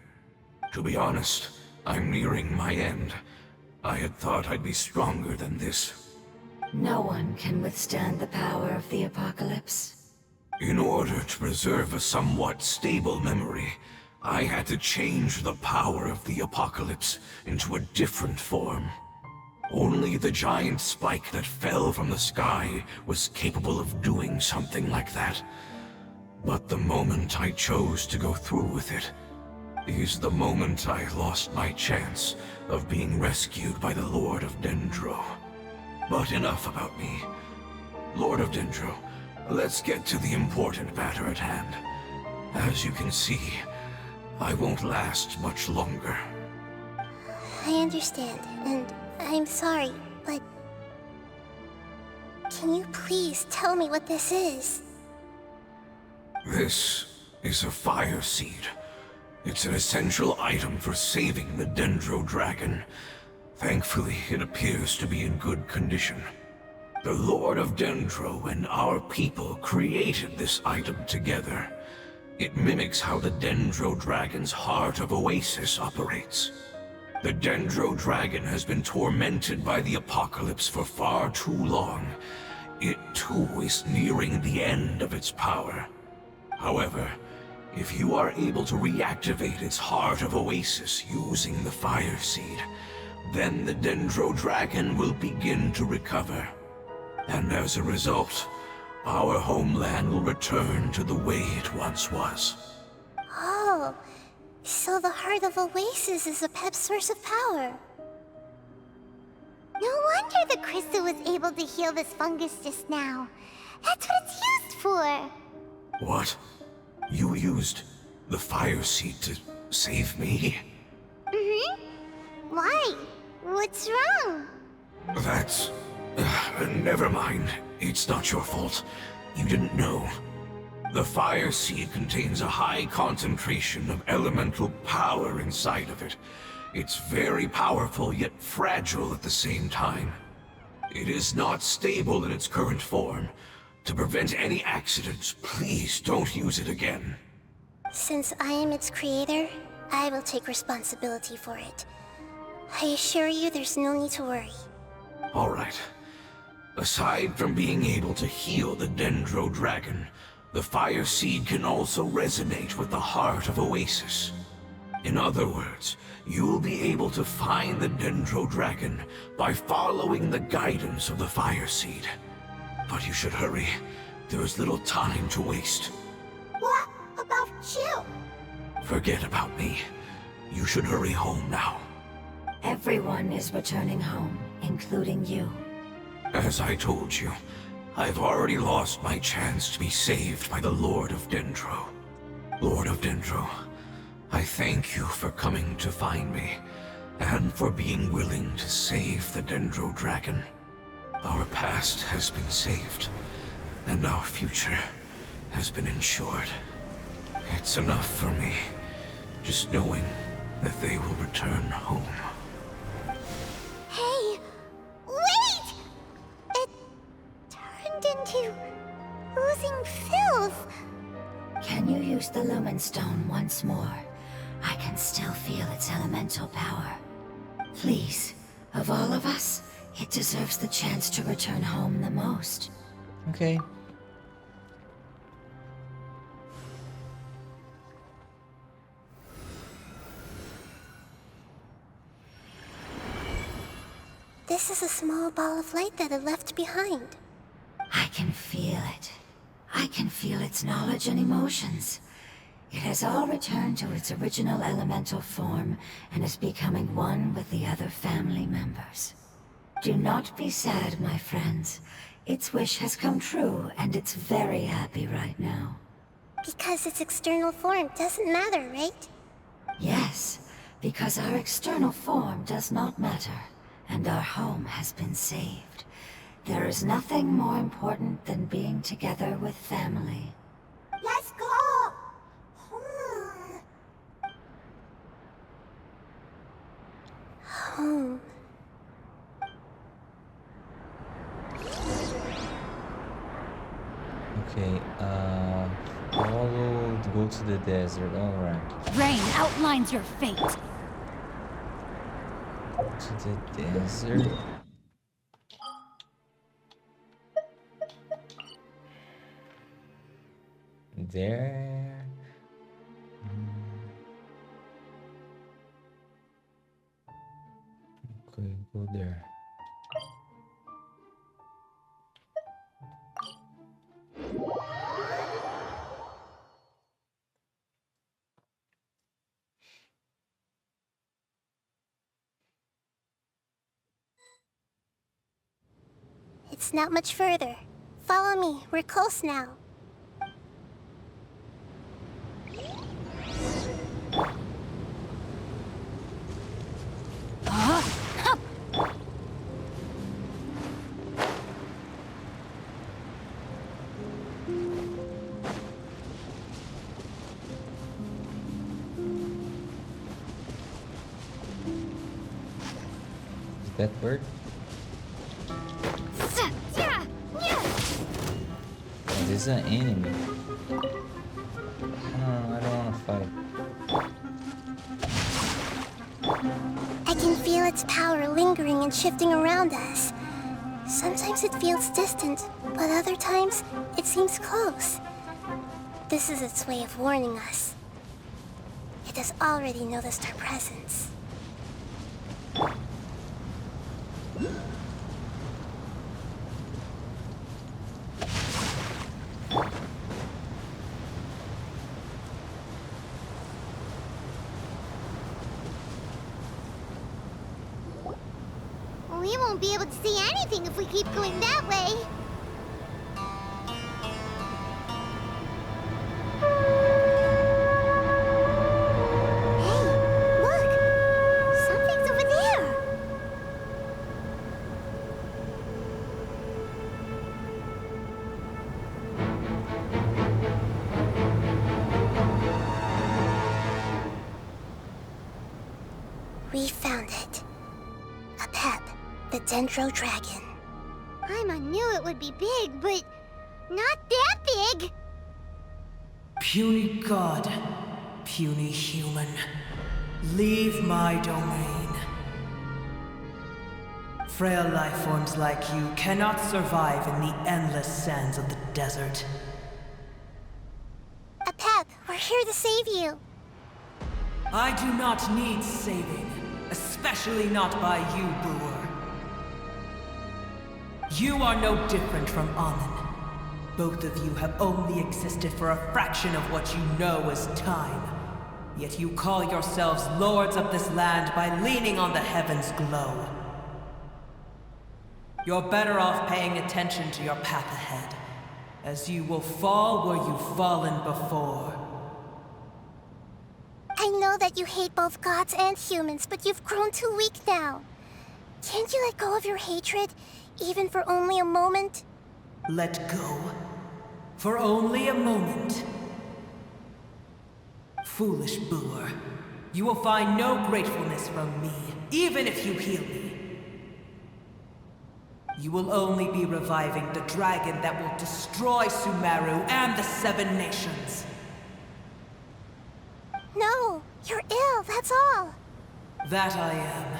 To be honest, I'm nearing my end. I had thought I'd be stronger than this. No one can withstand the power of the apocalypse. In order to preserve a somewhat stable memory, I had to change the power of the apocalypse into a different form. Only the giant spike that fell from the sky was capable of doing something like that. But the moment I chose to go through with it is the moment I lost my chance of being rescued by the Lord of Dendro. But enough about me. Lord of Dendro, let's get to the important matter at hand. As you can see, I won't last much longer. I understand, and I'm sorry, but... Can you please tell me what this is? This is a fire seed. It's an essential item for saving the Dendro Dragon. Thankfully, it appears to be in good condition. The Lord of Dendro and our people created this item together. It mimics how the Dendro Dragon's Heart of Oasis operates. The Dendro Dragon has been tormented by the apocalypse for far too long. It too is nearing the end of its power. However, if you are able to reactivate its Heart of Oasis using the Fire Seed, then the Dendro Dragon will begin to recover. And as a result, our homeland will return to the way it once was. Oh, So the heart of Oasis is a pep source of power. No wonder the crystal was able to heal this fungus just now. That's what it's used for. What? You used the fire seed to save me? Mm-hmm. Why? What's wrong? That's... never mind. It's not your fault. You didn't know. The fire seed contains a high concentration of elemental power inside of it. It's very powerful, yet fragile at the same time. It is not stable in its current form. To prevent any accidents, please don't use it again. Since I am its creator, I will take responsibility for it. I assure you there's no need to worry. All right. Aside from being able to heal the Dendro Dragon, the fire seed can also resonate with the heart of Oasis. In other words, you'll be able to find the Dendro Dragon by following the guidance of the fire seed. But you should hurry. There is little time to waste. What about you? Forget about me. You should hurry home now. Everyone is returning home, including you. As I told you, I've already lost my chance to be saved by the Lord of Dendro. Lord of Dendro, I thank you for coming to find me, and for being willing to save the Dendro Dragon. Our past has been saved, and our future has been ensured. It's enough for me, just knowing that they will return home. Hey, wait! It turned into oozing filth. Can you use the Lumen Stone once more? I can still feel its elemental power. Please, of all of us, it deserves the chance to return home the most. Okay. This is a small ball of light that it left behind. I can feel it. I can feel its knowledge and emotions. It has all returned to its original elemental form and is becoming one with the other family members. Do not be sad, my friends. Its wish has come true, and it's very happy right now. Because its external form doesn't matter, right? Yes, because our external form does not matter, and our home has been saved. There is nothing more important than being together with family. Let's go! Home. Okay, follow to go to the desert, alright. Rain outlines your fate. To the desert. There. Okay, go there. It's not much further. Follow me, we're close now. Is that bird? Oh, this is an enemy. No, I don't want to fight. I can feel its power lingering and shifting around us. Sometimes it feels distant, but other times it seems close. This is its way of warning us. It has already noticed our presence. won't be able to see anything if we keep going that way. Hey, look! Something's over there! We found it. A pep, the Dendro Dragon. Paimon knew it would be big, but not that big! Puny god, puny human, leave my domain. Frail life forms like you cannot survive in the endless sands of the desert. A pep, we're here to save you. I do not need saving, especially not by you, Brewer. You are no different from Amun. Both of you have only existed for a fraction of what you know as time. Yet you call yourselves lords of this land by leaning on the heavens' glow. You're better off paying attention to your path ahead, as you will fall where you've fallen before. I know that you hate both gods and humans, but you've grown too weak now. Can't you let go of your hatred, even for only a moment? Let go? For only a moment? Foolish Brewer, you will find no gratefulness from me, even if you heal me. You will only be reviving the dragon that will destroy Sumeru and the Seven Nations. No, you're ill, that's all. That I am.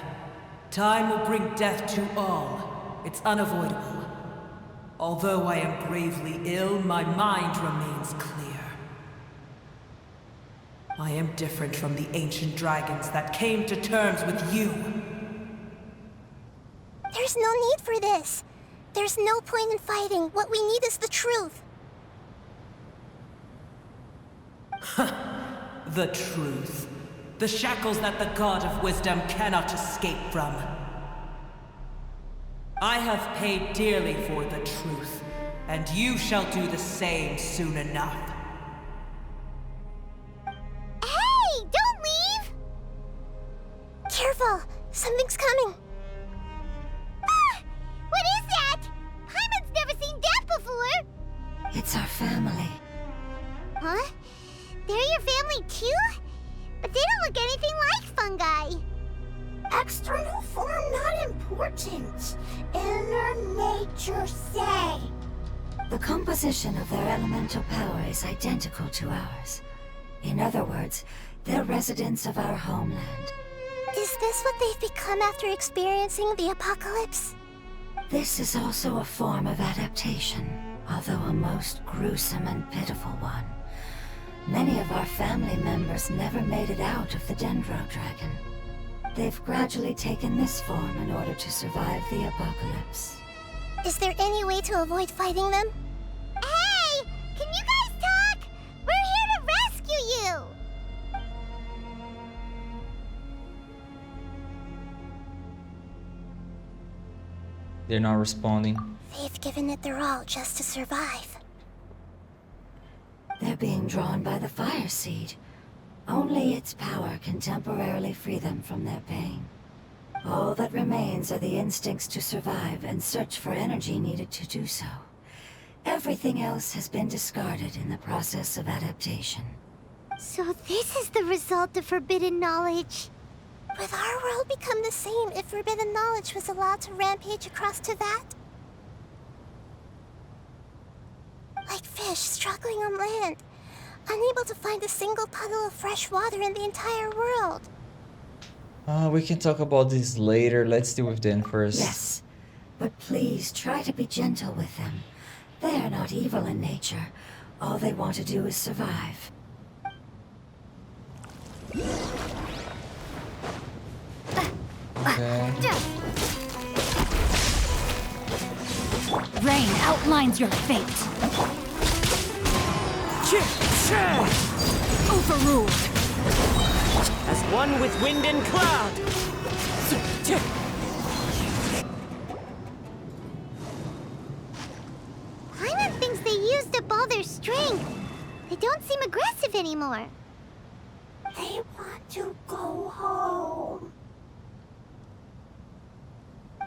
Time will bring death to all. It's unavoidable. Although I am gravely ill, my mind remains clear. I am different from the ancient dragons that came to terms with you. There's no need for this. There's no point in fighting. What we need is the truth. The truth. The shackles that the God of Wisdom cannot escape from. I have paid dearly for the truth, and you shall do the same soon enough. Hey, don't leave! Careful, something's coming. Ah! What is that? Paimon's never seen that before! It's our family. Huh? They're your family too? But they don't look anything like fungi. External form not important. Inner nature say. The composition of their elemental power is identical to ours. In other words, they're residents of our homeland. Is this what they've become after experiencing the apocalypse? This is also a form of adaptation, although a most gruesome and pitiful one. Many of our family members never made it out of the Dendro Dragon. They've gradually taken this form in order to survive the apocalypse. Is there any way to avoid fighting them? Hey! Can you guys talk? We're here to rescue you! They're not responding. They've given it their all just to survive. They're being drawn by the fire seed. Only its power can temporarily free them from their pain. All that remains are the instincts to survive and search for energy needed to do so. Everything else has been discarded in the process of adaptation. So this is the result of forbidden knowledge. Would our world become the same if forbidden knowledge was allowed to rampage across Teyvat? Like fish struggling on land, unable to find a single puddle of fresh water in the entire world. We can talk about this later. Let's deal with them first. Yes, but please try to be gentle with them. They are not evil in nature. All they want to do is survive. Okay. Rain outlines your fate. Overruled. As one with wind and cloud. strength. They don't seem aggressive anymore. They want to go home.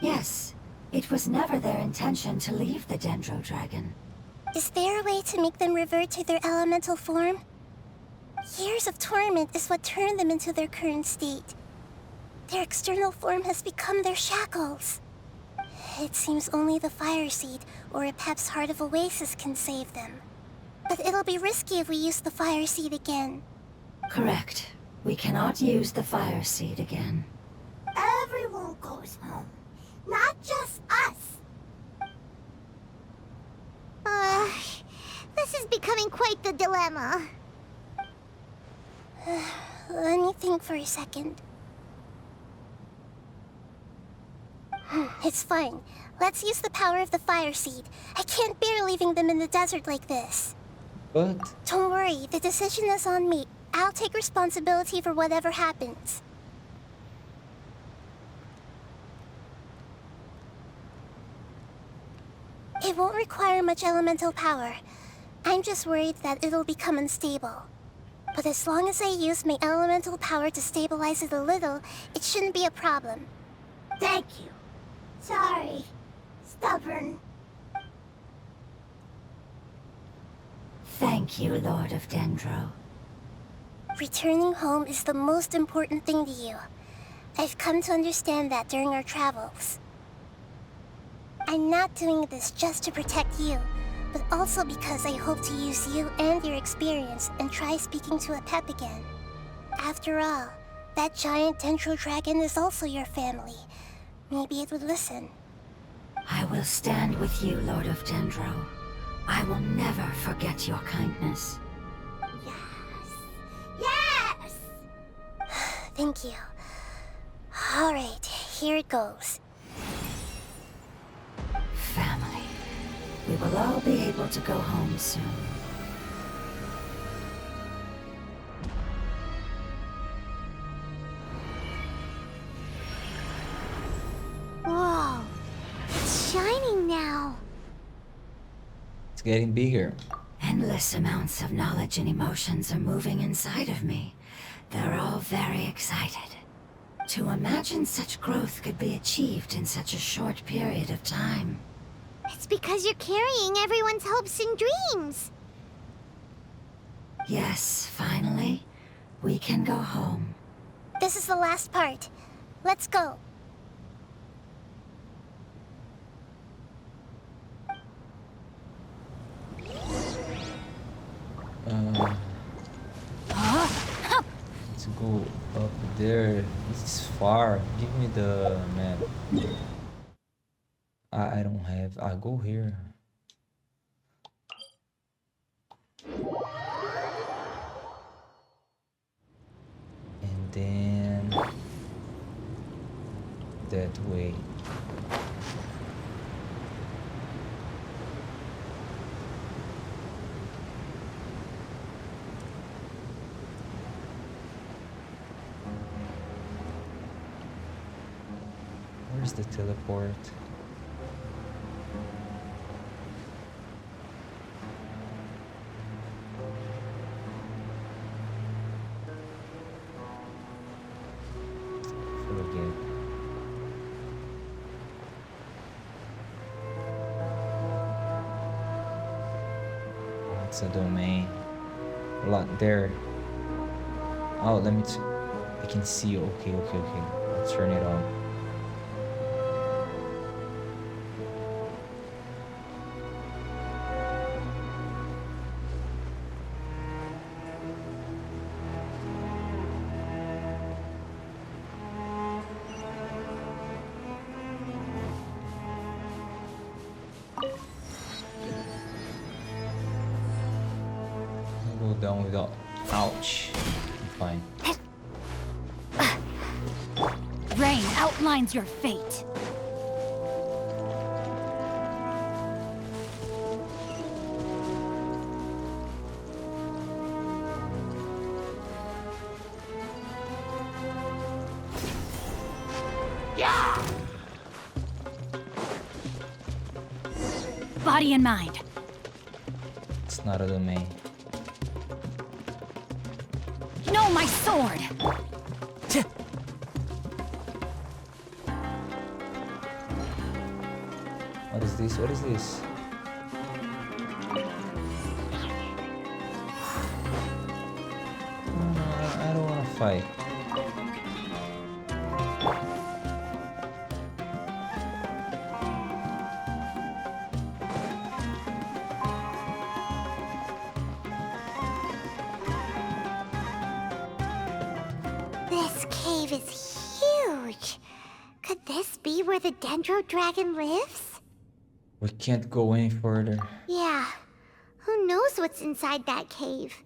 Yes, it was never their intention to leave the Dendro Dragon. Is there a way to make them revert to their elemental form? Years of torment is what turned them into their current state. Their external form has become their shackles. It seems only the Fire Seed or Epep's Heart of Oasis can save them. But it'll be risky if we use the Fire Seed again. Correct. We cannot use the Fire Seed again. Everyone goes home, not just us. This is becoming quite the dilemma. Let me think for a second. It's fine. Let's use the power of the Fire Seed. I can't bear leaving them in the desert like this. But Don't worry, the decision is on me. I'll take responsibility for whatever happens. It won't require much elemental power. I'm just worried that it'll become unstable. But as long as I use my elemental power to stabilize it a little, it shouldn't be a problem. Thank you. Sorry. Stubborn. Thank you, Lord of Dendro. Returning home is the most important thing to you. I've come to understand that during our travels. I'm not doing this just to protect you, but also because I hope to use you and your experience and try speaking to Epep again. After all, that giant Dendro Dragon is also your family. Maybe it would listen. I will stand with you, Lord of Dendro. I will never forget your kindness. Yes! Thank you. Alright, here it goes. Family. We will all be able to go home soon. Whoa, it's shining now. it's getting bigger. Endless amounts of knowledge and emotions are moving inside of me. They're all very excited. To imagine such growth could be achieved in such a short period of time. It's because you're carrying everyone's hopes and dreams. Yes, finally, we can go home. This is the last part. Let's go. Let's go up there. It's far. Give me the map. I don't have. I go here. And then that way. Where's the teleport? Forget. It's a domain. A lot there. Oh, let me. I can see. Okay. Let's turn it on. Go down without. Ouch. I'm fine. Rain outlines your fate. Body and mind. It's It's not a domain. No, my sword! What is this? What is this? I don't want to fight. This cave is huge. Could this be where the Dendro Dragon lives? We can't go any further. Yeah. Who knows what's inside that cave?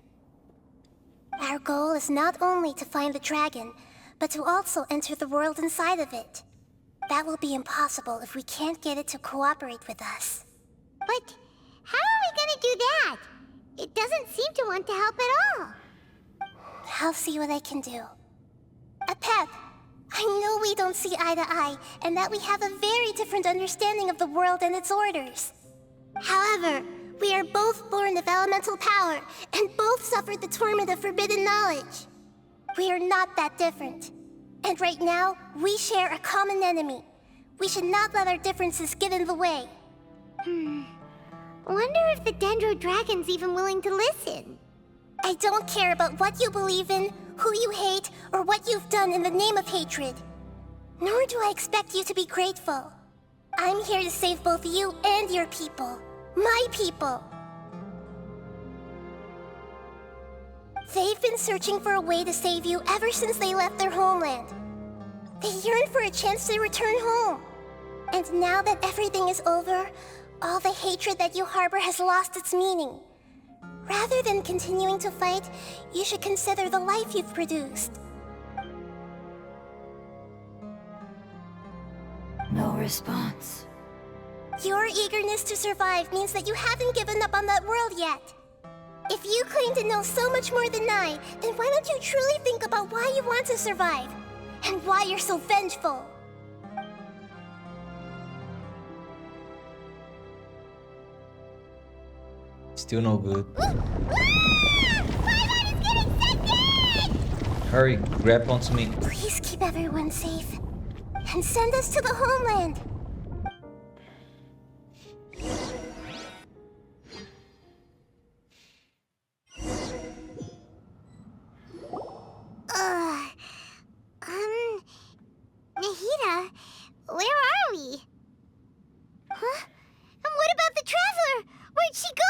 Our goal is not only to find the dragon, but to also enter the world inside of it. That will be impossible if we can't get it to cooperate with us. But how are we gonna do that? It doesn't seem to want to help at all. I'll see what I can do. Pep, I know we don't see eye to eye, and that we have a very different understanding of the world and its orders. However, we are both born of elemental power, and both suffered the torment of forbidden knowledge. We are not that different. And right now, we share a common enemy. We should not let our differences get in the way. Wonder if the Dendro Dragon's even willing to listen. I don't care about what you believe in, who you hate, or what you've done in the name of hatred. Nor do I expect you to be grateful. I'm here to save both you and your people. My people. They've been searching for a way to save you ever since they left their homeland. They yearn for a chance to return home. And now that everything is over, all the hatred that you harbor has lost its meaning. Rather than continuing to fight, you should consider the life you've produced. No response. Your eagerness to survive means that you haven't given up on that world yet. If you claim to know so much more than I, then why don't you truly think about why you want to survive? And why you're so vengeful? Still no good. Paimon is getting sent in! Hurry, grab onto me. Please keep everyone safe. And send us to the homeland. Nahida, where are we? Huh? And what about the Traveler? Where'd she go?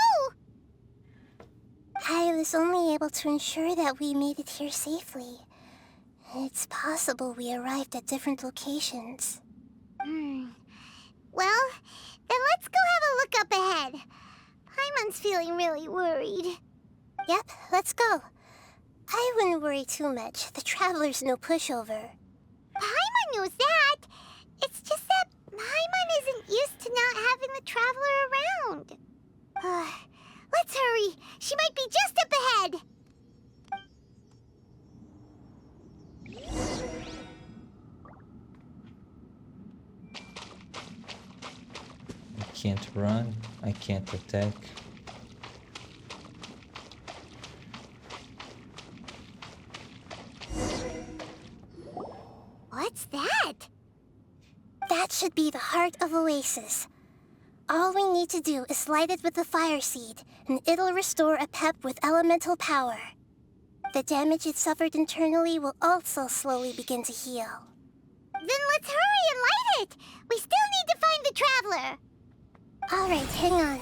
I was only able to ensure that we made it here safely. It's possible we arrived at different locations. Well, then let's go have a look up ahead. Paimon's feeling really worried. Yep, let's go. I wouldn't worry too much. The Traveler's no pushover. Paimon knows that. It's just that Paimon isn't used to not having the Traveler around. Let's hurry. She might be just up ahead. I can't run. I can't attack. What's that? That should be the heart of Oasis. All we need to do is light it with the fire seed, and it'll restore a pep with elemental power. The damage it suffered internally will also slowly begin to heal. Then let's hurry and light it! We still need to find the Traveler! Alright, hang on.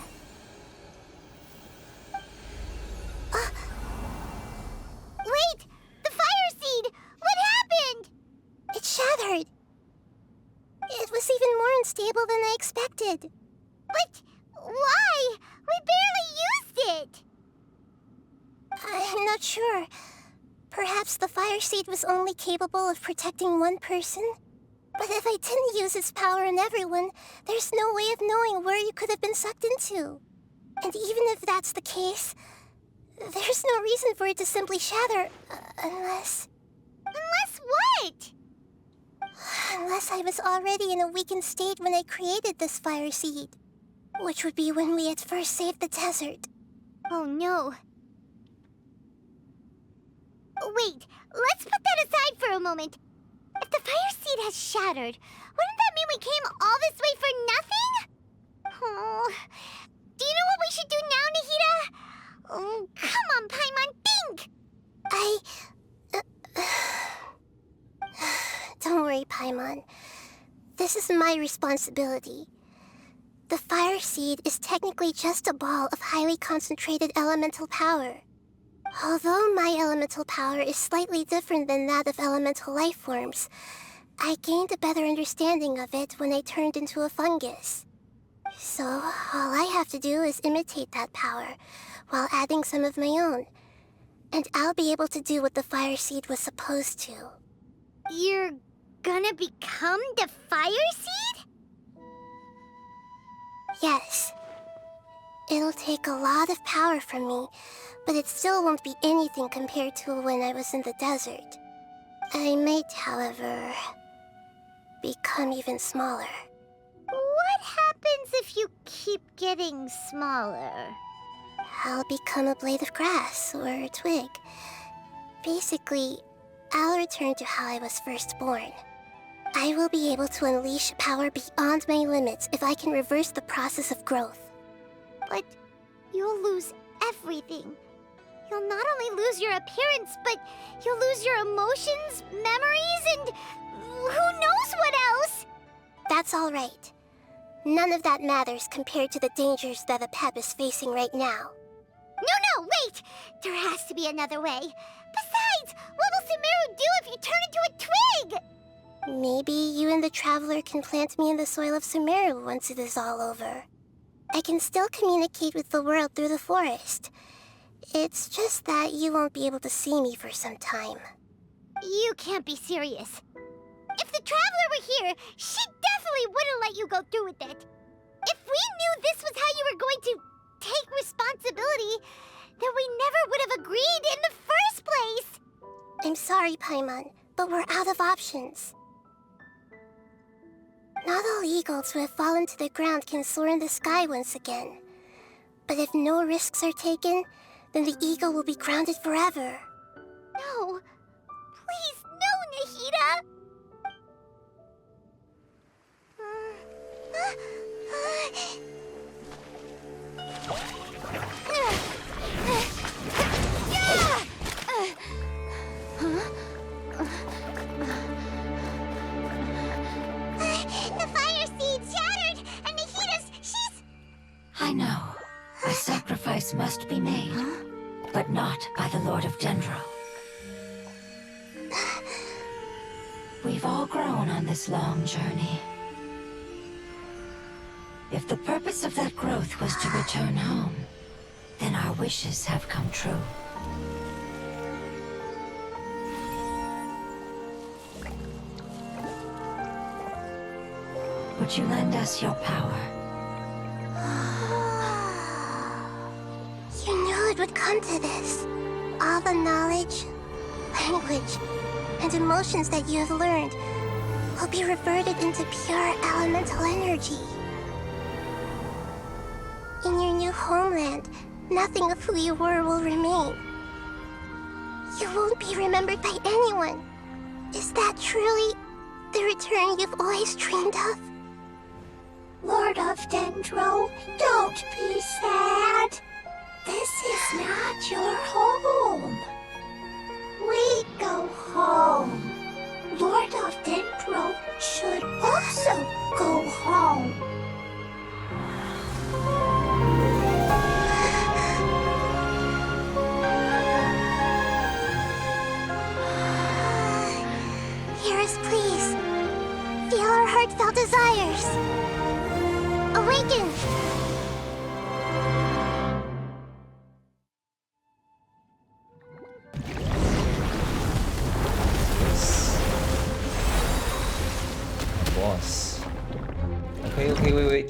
Wait! The fire seed! What happened? It shattered. It was even more unstable than I expected. But why? We barely used it! I'm not sure. Perhaps the fire seed was only capable of protecting one person? But if I didn't use its power on everyone, there's no way of knowing where you could have been sucked into. And even if that's the case, there's no reason for it to simply shatter, unless... Unless what? Unless I was already in a weakened state when I created this fire seed. Which would be when we had first saved the desert. Oh no. Wait, let's put that aside for a moment. If the fire seed has shattered, wouldn't that mean we came all this way for nothing? Oh, do you know what we should do now, Nahida? Oh, come on, Paimon, think! Don't worry, Paimon. This is my responsibility. The fire seed is technically just a ball of highly concentrated elemental power. Although my elemental power is slightly different than that of elemental life forms, I gained a better understanding of it when I turned into a fungus. So, all I have to do is imitate that power, while adding some of my own. And I'll be able to do what the fire seed was supposed to. You're gonna become the fire seed? Yes. It'll take a lot of power from me, but it still won't be anything compared to when I was in the desert. I might, however, become even smaller. What happens if you keep getting smaller? I'll become a blade of grass or a twig. Basically, I'll return to how I was first born. I will be able to unleash power beyond my limits if I can reverse the process of growth. But you'll lose everything. You'll not only lose your appearance, but you'll lose your emotions, memories, and who knows what else? That's all right. None of that matters compared to the dangers that the Pep is facing right now. No, wait! There has to be another way. Besides, what will Sumeru do if you turn into a twig? Maybe you and the Traveler can plant me in the soil of Sumeru once it is all over. I can still communicate with the world through the forest. It's just that you won't be able to see me for some time. You can't be serious. If the Traveler were here, she definitely wouldn't let you go through with it. If we knew this was how you were going to take responsibility, then we never would have agreed in the first place. I'm sorry, Paimon, but we're out of options. Not all eagles who have fallen to the ground can soar in the sky once again. But if no risks are taken, then the eagle will be grounded forever. No. Please, no, Nahida! The fire seed shattered, and she's... I know. A sacrifice must be made, but not by the Lord of Dendro. We've all grown on this long journey. If the purpose of that growth was to return home, then our wishes have come true. Would you lend us your power? You knew it would come to this. All the knowledge, language, and emotions that you have learned will be reverted into pure elemental energy. In your new homeland, nothing of who you were will remain. You won't be remembered by anyone. Is that truly the return you've always dreamed of? Lord of Dendro, don't be sad. This is not your home. We go home. Lord of Dendro should also go home. Hear us, please. Feel our heartfelt desires. Awaken! Boss. Okay,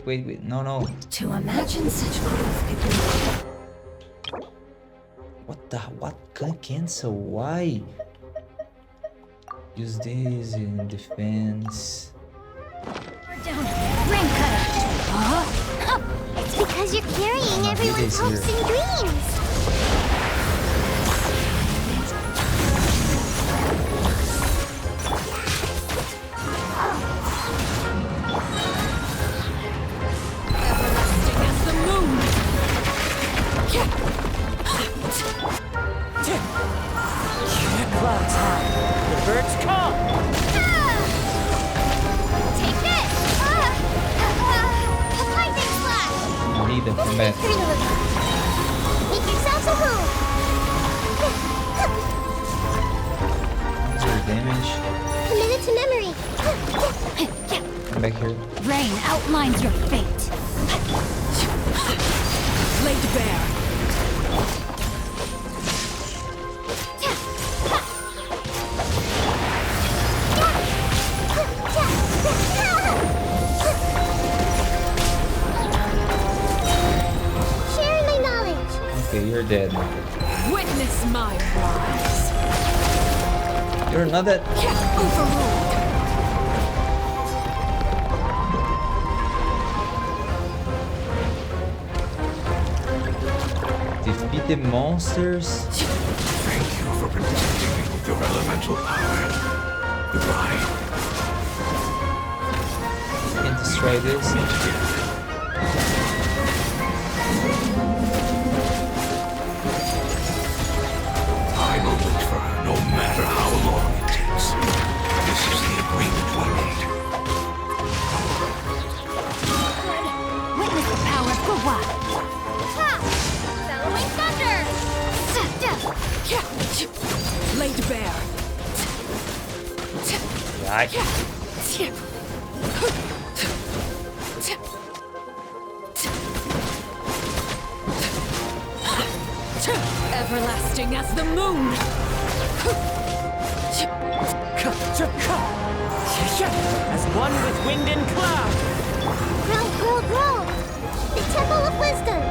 wait. No. To imagine such growth could be... What? Cancel? Why? Use this in defense. Down. Rain cutter. It's because you're carrying everyone's here. hopes and dreams. Everlasting as the moon. The clouds high. The birds call. Take this! Lightning slash! Nahida, come back. Make yourselves a home! What's your damage? Committed to memory! Come back here. Rain outlines your fate. Laid bare. Sharing my knowledge! Okay, you're dead. Witness my rise. You're not dead. Overruled. Defeat the monsters. Thank you for protecting me with your elemental power. Goodbye. Can't destroy this. I will wait for her no matter how long it takes. This is the agreement we made. Witness the power of Gwa. Bellowing thunder! Laid bare. Everlasting as the moon. As one with wind and cloud. Grow, grow, grow! The Temple of Wisdom!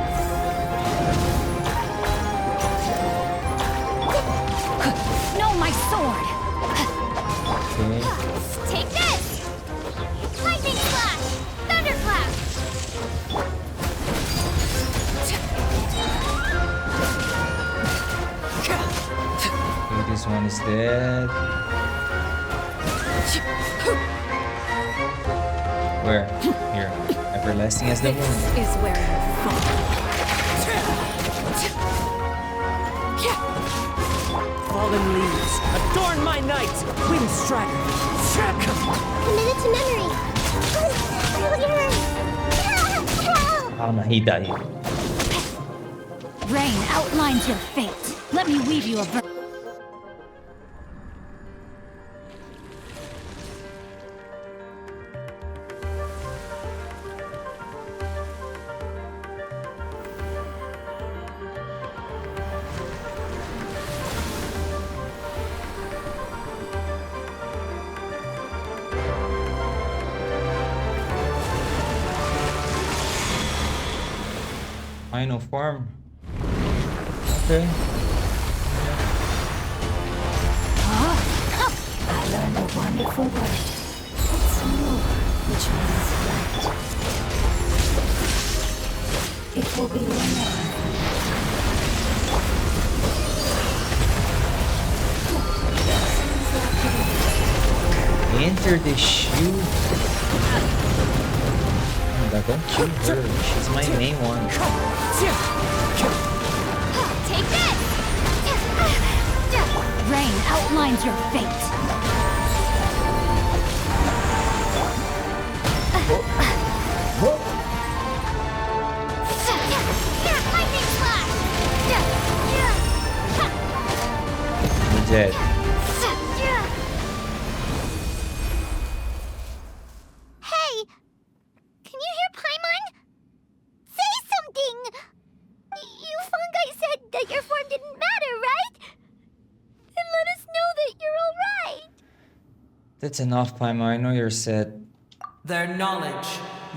No, my sword. Okay. Take this! Lightning slash! Thunderclap! Okay, this one is dead. Where? Here. Everlasting as the This moon. is where you fall. Fallen leaves. Adorn my night. Wind strider. Committed to memory! Oh, Nahida. Rain outlines your fate. Let me weave you a verse. Final form. Okay. I learned a wonderful word. It's more, which means light. It will be your name. Enter the shield. Don't kill her. She's my main one. Take this! Rain outlines your fate. Lightning slash! You're dead. Hey! Can you hear Paimon? Say something! You fungi said that your form didn't matter, right? Then let us know that you're alright! That's enough, Paimon. I know you're sad. Their knowledge,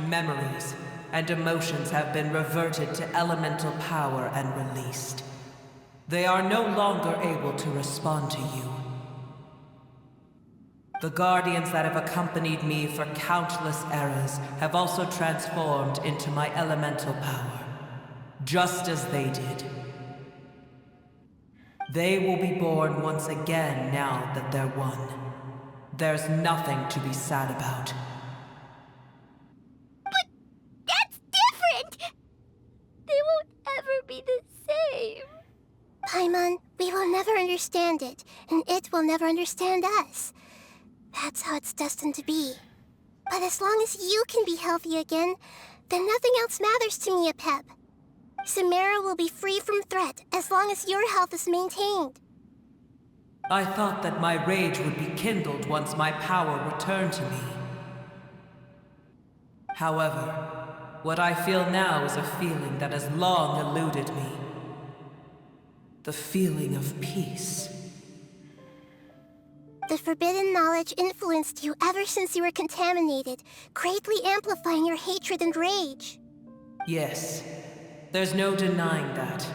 memories, and emotions have been reverted to elemental power and released. They are no longer able to respond to you. The guardians that have accompanied me for countless eras have also transformed into my elemental power. just as they did. They will be born once again now that they're one. There's nothing to be sad about. But that's different! They won't ever be the same. Paimon, we will never understand it, and it will never understand us. That's how it's destined to be. But as long as you can be healthy again, then nothing else matters to me, Apep. Samara will be free from threat as long as your health is maintained. I thought that my rage would be kindled once my power returned to me. However, what I feel now is a feeling that has long eluded me. The feeling of peace. The forbidden knowledge influenced you ever since you were contaminated, greatly amplifying your hatred and rage. Yes, there's no denying that.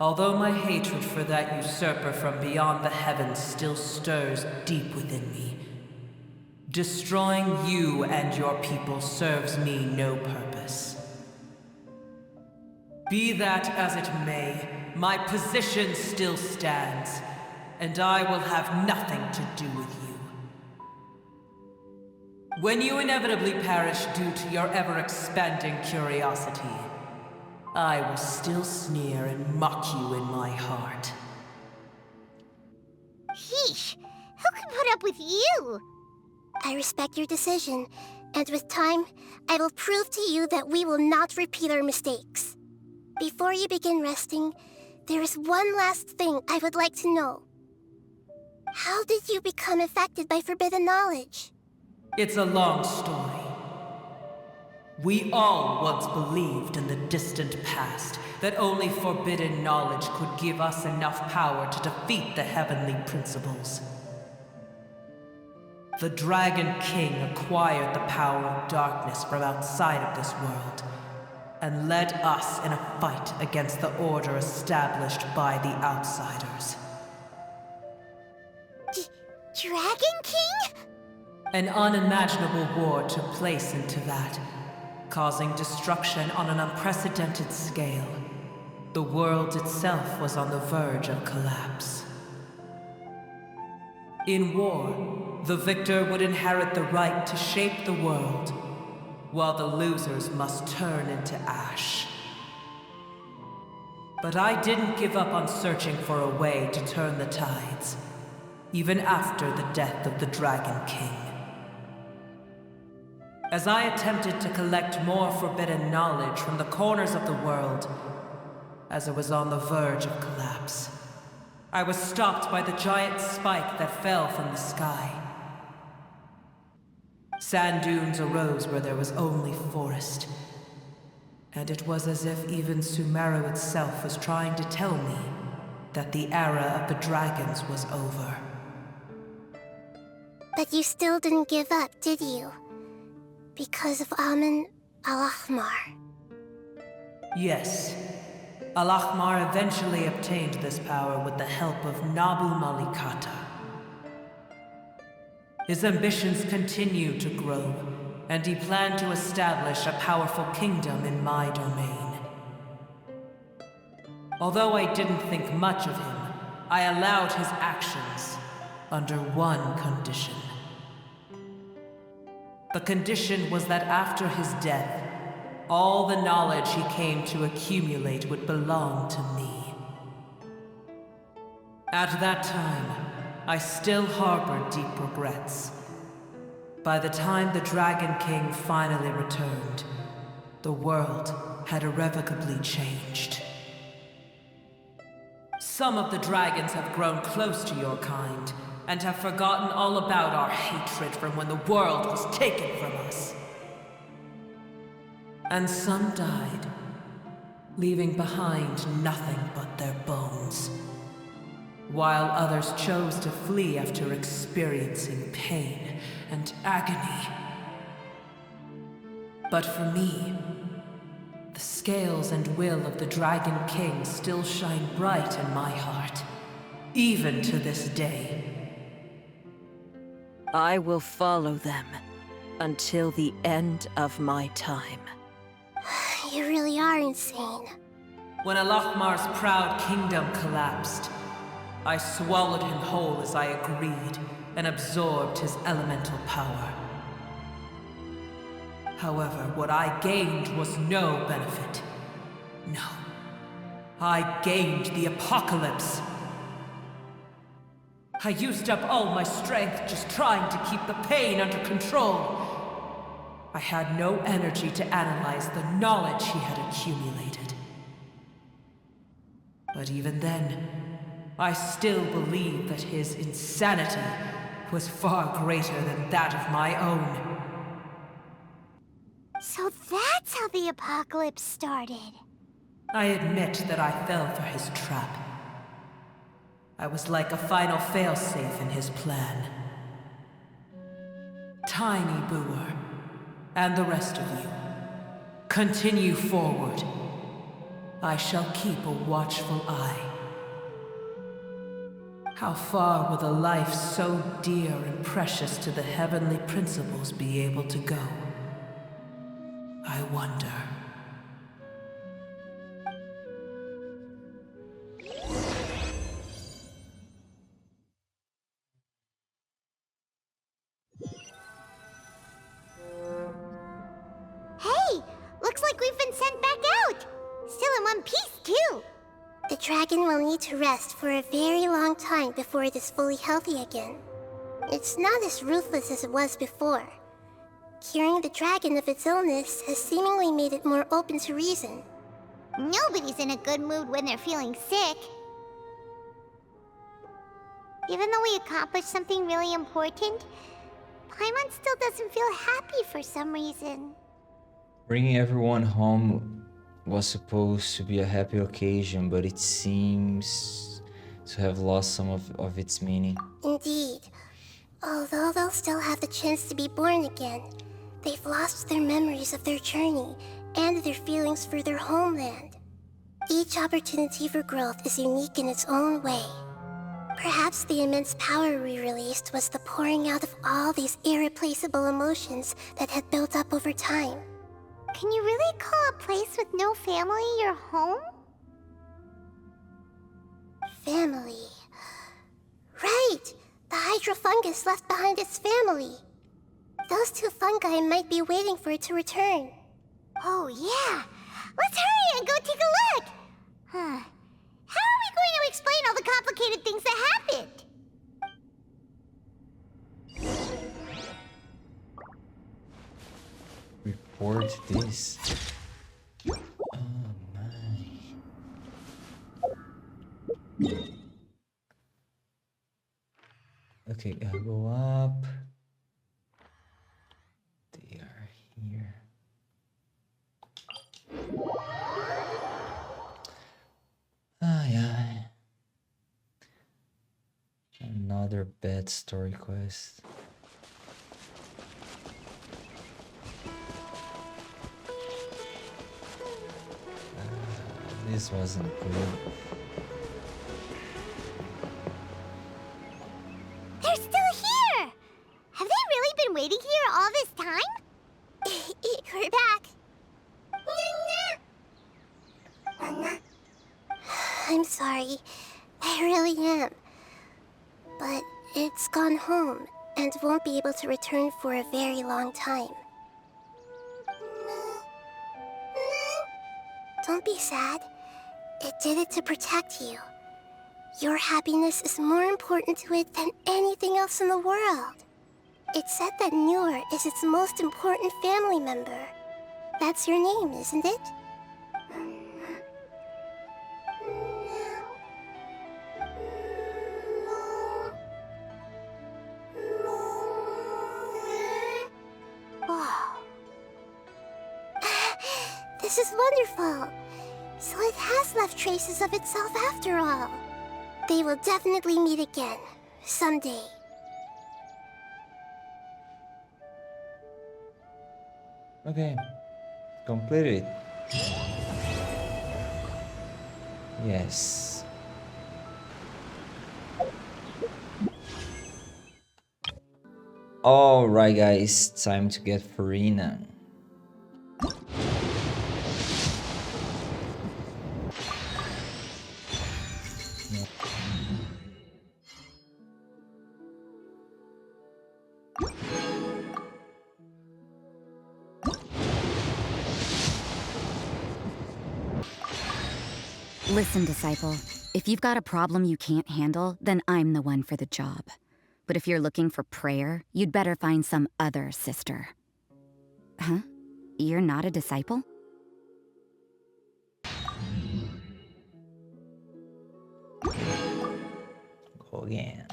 Although my hatred for that usurper from beyond the heavens still stirs deep within me, destroying you and your people serves me no purpose. Be that as it may, my position still stands, and I will have nothing to do with you. When you inevitably perish due to your ever-expanding curiosity, I will still sneer and mock you in my heart. Sheesh, who can put up with you? I respect your decision, and with time, I will prove to you that we will not repeat our mistakes. Before you begin resting, there is one last thing I would like to know. How did you become affected by forbidden knowledge? It's a long story. We all once believed in the distant past that only forbidden knowledge could give us enough power to defeat the heavenly principles. The Dragon King acquired the power of darkness from outside of this world, and led us in a fight against the order established by the outsiders. Dragon King? An unimaginable war took place into that, causing destruction on an unprecedented scale. The world itself was on the verge of collapse. In war, the victor would inherit the right to shape the world, while the losers must turn into ash. But I didn't give up on searching for a way to turn the tides, even after the death of the Dragon King. As I attempted to collect more forbidden knowledge from the corners of the world, as it was on the verge of collapse, I was stopped by the giant spike that fell from the sky. Sand dunes arose where there was only forest, and it was as if even Sumeru itself was trying to tell me that the era of the dragons was over. But you still didn't give up, did you? Because of Amun Al-Ahmar. Yes. Al-Ahmar eventually obtained this power with the help of Nabu Malikata. His ambitions continued to grow, and he planned to establish a powerful kingdom in my domain. Although I didn't think much of him, I allowed his actions under one condition. The condition was that after his death, all the knowledge he came to accumulate would belong to me. At that time, I still harbored deep regrets. By the time the Dragon King finally returned, the world had irrevocably changed. Some of the dragons have grown close to your kind, and have forgotten all about our hatred from when the world was taken from us. And some died, leaving behind nothing but their bones, while others chose to flee after experiencing pain and agony. But for me, the scales and will of the Dragon King still shine bright in my heart, even to this day. I will follow them until the end of my time. You really are insane. When Alachmar's proud kingdom collapsed, I swallowed him whole as I agreed, and absorbed his elemental power. However, what I gained was no benefit. No. I gained the apocalypse. I used up all my strength just trying to keep the pain under control. I had no energy to analyze the knowledge he had accumulated. But even then, I still believed that his insanity was far greater than that of my own. So that's how the apocalypse started. I admit that I fell for his trap. I was like a final failsafe in his plan. Tiny Booer, and the rest of you, continue forward. I shall keep a watchful eye. How far will a life so dear and precious to the heavenly principles be able to go? I wonder. Hey! Looks like we've been sent back out! Still in one piece, too! The dragon will need to rest for a very long time before it is fully healthy again. It's not as ruthless as it was before. Curing the dragon of its illness has seemingly made it more open to reason. Nobody's in a good mood when they're feeling sick. Even though we accomplished something really important, Paimon still doesn't feel happy for some reason. Bringing everyone home was supposed to be a happy occasion, but it seems to have lost some of its meaning. Indeed. Although they'll still have the chance to be born again, they've lost their memories of their journey and their feelings for their homeland. Each opportunity for growth is unique in its own way. Perhaps the immense power we released was the pouring out of all these irreplaceable emotions that had built up over time. Can you really call a place with no family your home? Family. Right! The hydrofungus left behind its family. Those two fungi might be waiting for it to return. Oh, yeah! Let's hurry and go take a look! Huh. How are we going to explain all the complicated things that happened? Report this. Oh my. Okay, I'll go up. They are here. Ah, yeah. Another bad story quest. This wasn't good. They're still here! Have they really been waiting here all this time? We're back. I'm sorry. I really am. But it's gone home and won't be able to return for a very long time. Don't be sad. It did it to protect you. Your happiness is more important to it than anything else in the world. It's said that Newer is its most important family member. That's your name, isn't it? Wow. This is wonderful. So it has left traces of itself after all. They will definitely meet again, someday. Okay, completed. Yes. All right, guys, time to get Farina. Listen, disciple. If you've got a problem you can't handle, then I'm the one for the job. But if you're looking for prayer, you'd better find some other sister. Huh? You're not a disciple? Go again.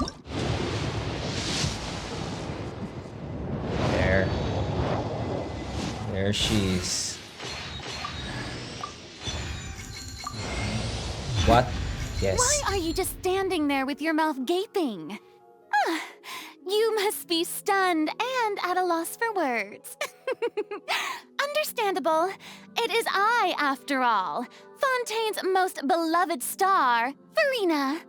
There she is. What? Yes. Why are you just standing there with your mouth gaping? You must be stunned and at a loss for words. Understandable. It is I, after all, Fontaine's most beloved star, Farina.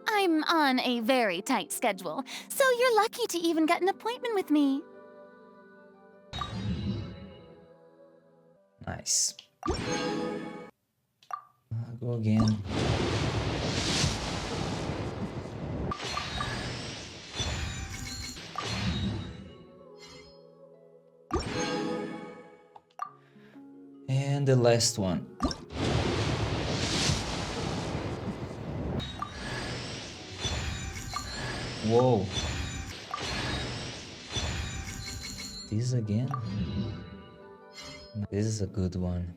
I'm on a very tight schedule, so you're lucky to even get an appointment with me. Nice. Go again. And the last one. Whoa. This again? This is a good one.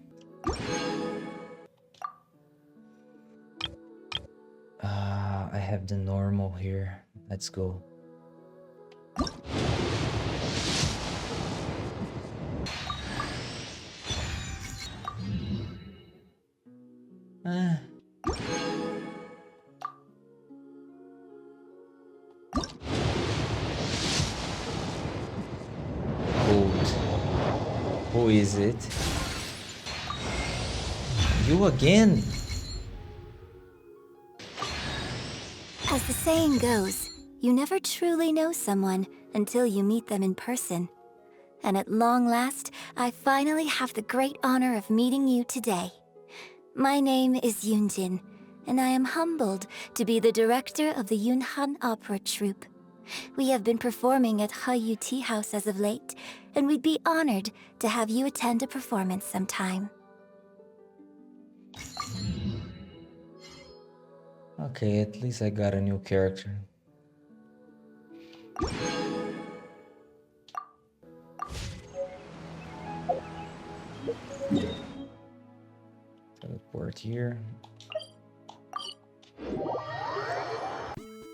I have the normal here. Let's go. Who is it? You again? As the saying goes, you never truly know someone until you meet them in person. And at long last, I finally have the great honor of meeting you today. My name is Yunjin, and I am humbled to be the director of the Yunhan Opera Troupe. We have been performing at Hayu Tea House as of late, and we'd be honored to have you attend a performance sometime. Okay, at least I got a new character. Teleport here.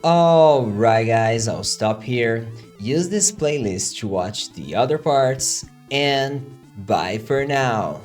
Alright guys, I'll stop here. Use this playlist to watch the other parts, and bye for now.